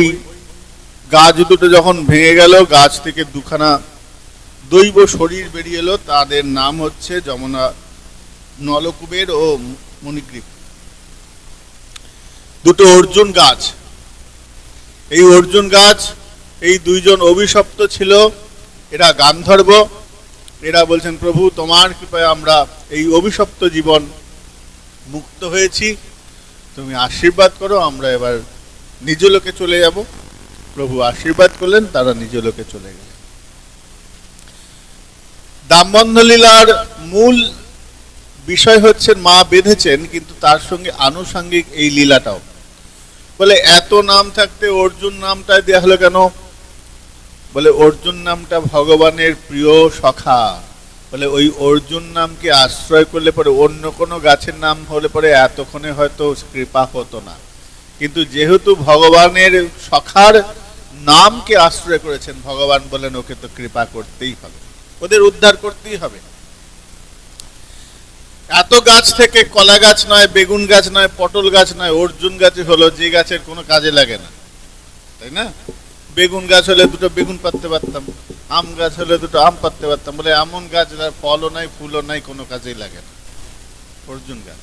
গাছ দুটো যখন ভেঙে গেল, গাছ থেকে দুখানা দৈব শরীর বেরিয়ে এলো। তাদের নাম হচ্ছে যমুনা, নলকুবের ও মণিগ্রীব। দুটো অর্জুন গাছ। এই অর্জুন গাছ, এই দুইজন অভিশপ্ত ছিল, এরা গান্ধর্ব। এরা বলছেন, প্রভু তোমার কৃপায় আমরা এই অভিশপ্ত জীবন মুক্ত হয়েছি, তুমি আশীর্বাদ করো, আমরা এবার নিজ লোকে চলে যাব। প্রভু আশীর্বাদ করলেন, তারা নিজ লোকে চলে গেলেন। দামবন্ধ লীলার মূল বিষয় হচ্ছে মা বেঁধেছেন, কিন্তু তার সঙ্গে আনুষঙ্গিক এই লীলাটাও। বলে, এত নাম থাকতে অর্জুন নামটা দেওয়া হলো কেন? বলে, অর্জুন নামটা ভগবানের প্রিয় সখা। বলে, ওই অর্জুন নামকে আশ্রয় করলে পরে অন্য কোনো গাছের নাম হলে পরে এতক্ষণে হয়তো কৃপা হতো না। কিন্তু যেহেতু ভগবানের সখার নামকে আশ্রয় করেছেন, ভগবান বলেন ওকে তো কৃপা করতেই হবে, ওদের উদ্ধার করতেই হবে। এত গাছ থেকে কলা গাছ নয়, বেগুন গাছ নয়, পটল গাছ নয়, অর্জুন গাছ হলো, যে গাছের কোনো কাজে লাগে না, তাই না? বেগুন গাছ হলে দুটো বেগুন পাততে পারতাম, আম গাছ হলে দুটো আম পাততে পারতাম। বলে, এমন গাছ যার ফলও নাই, ফুলও নাই, কোনো কাজেই লাগে না। অর্জুন গাছ,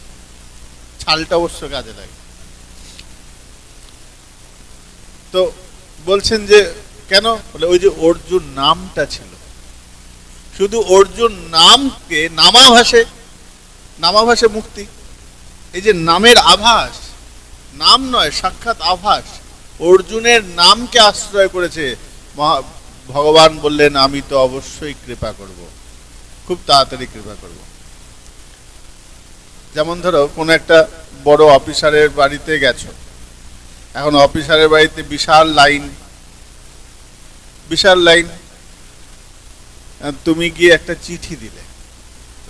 ছালটা অবশ্য কাজে লাগে। তো বলছেন যে কেন? বলে, ওই যে অর্জুন নামটা ছিল, শুধু অর্জুন নামকে নামাভাসে, নামাভাসে মুক্তি। এই যে নামের আভাস, নাম নয়, সাক্ষাৎ আভাস। অর্জুনের নামকে আশ্রয় করেছে ভগবান, বললেন আমি তো অবশ্যই কৃপা করব, খুব তাড়াতাড়ি কৃপা করব। যেমন ধরো কোন একটা বড় অফিসারের বাড়িতে গেছো, এখন অফিসারের বাড়িতে বিশাল লাইন, বিশাল লাইন। তুমি গিয়ে একটা চিঠি দিলে,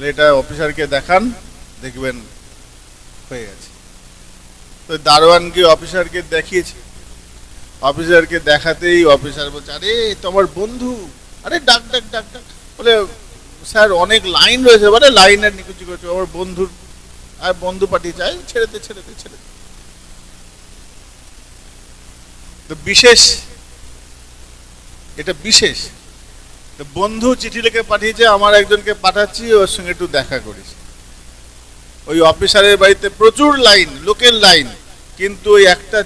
এটা অফিসারকে দেখান, দেখবেন হয়ে গেছে। তো দারোয়ান গিয়ে অফিসারকে দেখিয়েছে, অফিসারকে দেখাতেই অফিসার বলছে, আরে তোমার বন্ধু, আরে ডাক ডাক ডাক ডাক। বলে স্যার অনেক লাইন রয়েছে, বলে লাইনের নিকুচি করছে, আমার বন্ধুর, আর বন্ধু পাঠিয়ে চাই, ছেড়ে দে ছেড়ে দে ছেড়ে দে। তো বিশেষ, এটা বিশেষ। তো বন্ধু চিঠি লিখে পাঠিয়েছে, আমার একজনকে পাঠাচ্ছি, ওর সঙ্গে একটু দেখা করিস। ওই অফিসারের বাড়িতে প্রচুর লাইন, লোকের লাইন, কিন্তু ওই একটা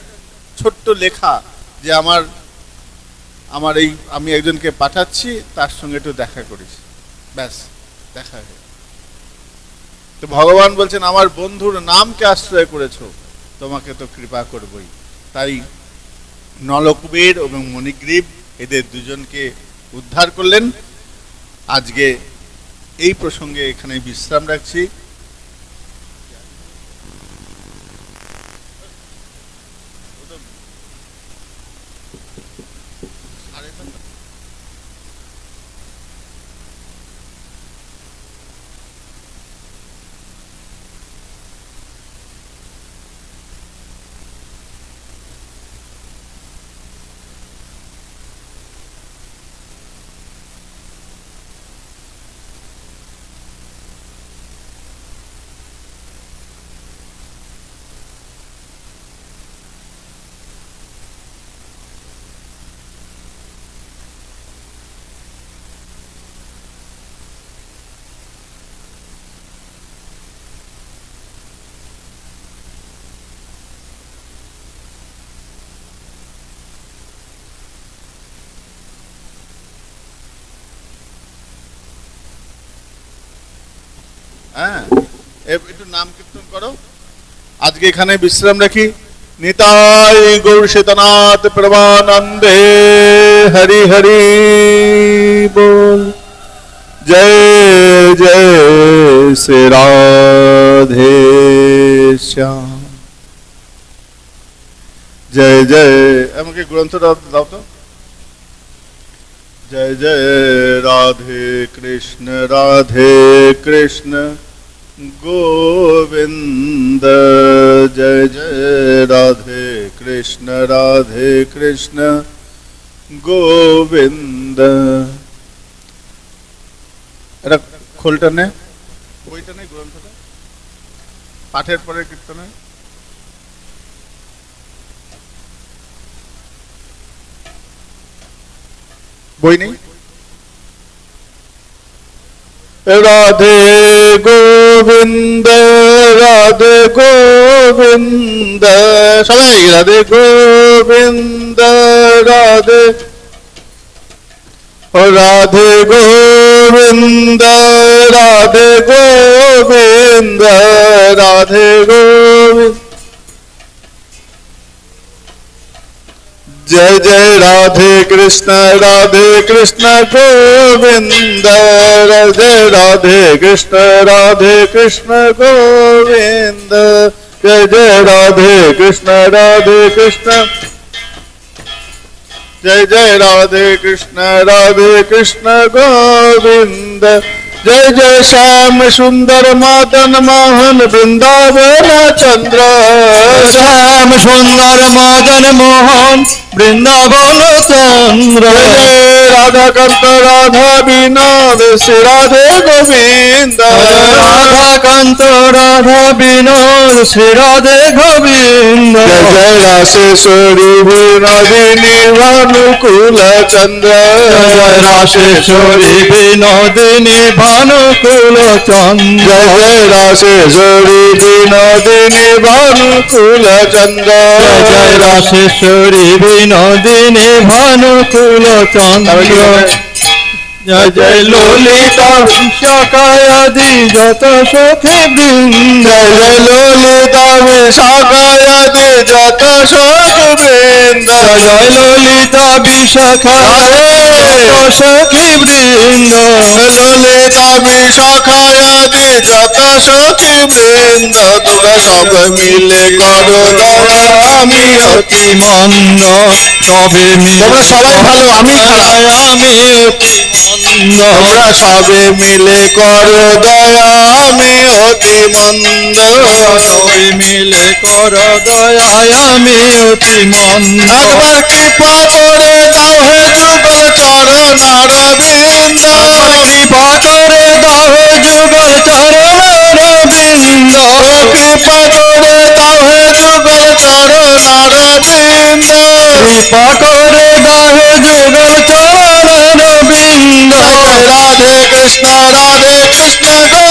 ছোট্ট লেখা যে আমার এই আমি একজনকে পাঠাচ্ছি, তার সঙ্গে একটু দেখা করিস, ব্যাস দেখা হয়ে। তো ভগবান বলছেন, আমার বন্ধুর নামকে আশ্রয় করেছো, তোমাকে তো কৃপা করবই। তাই নলকুবের এবং মণিগ্রীব এদের দুজনকে উদ্ধার করলেন। আজকে এই প্রসঙ্গে এখানে বিশ্রাম রাখছি। হ্যাঁ, একটু নাম কীর্তন করো। আজকে এখানে বিশ্রাম রাখি। নিতাই গৌর শ্বেতনাথ প্রভানন্দে হরি হরি বল। জয় জয় শ্রী রাধে শ্যাম। জয় জয়, আমাকে গ্রন্থটা দাও তো। জয় জয় রাধে কৃষ্ণ গোবিন্দ। জয় জয় রাধে কৃষ্ণ গোবিন্দ। এটা খোলটা নে, বইটা নেই, গ্রন্থটা পাঠের পরে কীর্তনে। বই নেই। রাধে গোবিন্দ রাধে গোবিন্দ, সবাই রাধে গোবিন্দ রাধে, রাধে গোবিন্দ রাধে গোবিন্দ রাধে গোবিন্দ। जय जय राधे कृष्ण गोविंद। जय राधे कृष्ण गोविंद। जय जय राधे कृष्ण जय जय राधे कृष्ण गोविंद। जय जय श्याम सुंदर मदन मोहन वृंदावन चंद्र। श्याम सुंदर मदन मोहन वृंदावन चंद्र। जय राधा कांत राधा विनोद श्री राधे गोविंद। राधा कांत राधा विनोद श्री राधे गोविंद। जय जय रासेश्वरी विनोदिनी भानुकुल चंद्र। जय रासेश्वरी विनोदिनी भानुकुल चंद्र। जय रासेश्वरी विनोदिनी भानुकुल चंद्र। जय रासेश्वरी विनोदिनी भानुकुल चंद्र। जय जय ललिता विशाखायादि जत सखी वृंद। जय ललिता विशाखायादि जत सखी वृंद। जय ललिता विशाखायादि सखी वृंद। ललिता বান্ধবী সখায়াদি যত সখী বৃন্দ তোমরা সব মিলে করো দয়া আমি অতি মন্দ সবে মিলে তোমরা সবাই ভালো, আমি খারাপ। আমি অতি মন্দ তোমরা সবে মিলে করো দয়া আমি অতি মন্দ সবে মিলে কর দয়ায় আমি অতি মন্দ একবার কৃপা করে দাও হে যুগল চরণ অরবিন্দ কৃপা করে দাও যুগল চরণ রবিন্দ কৃপা করে দাও হে যুগল চরণ অরবিন্দ কৃপা করে দাও যুগল চরণ রবিন্দ রাধে কৃষ্ণ গো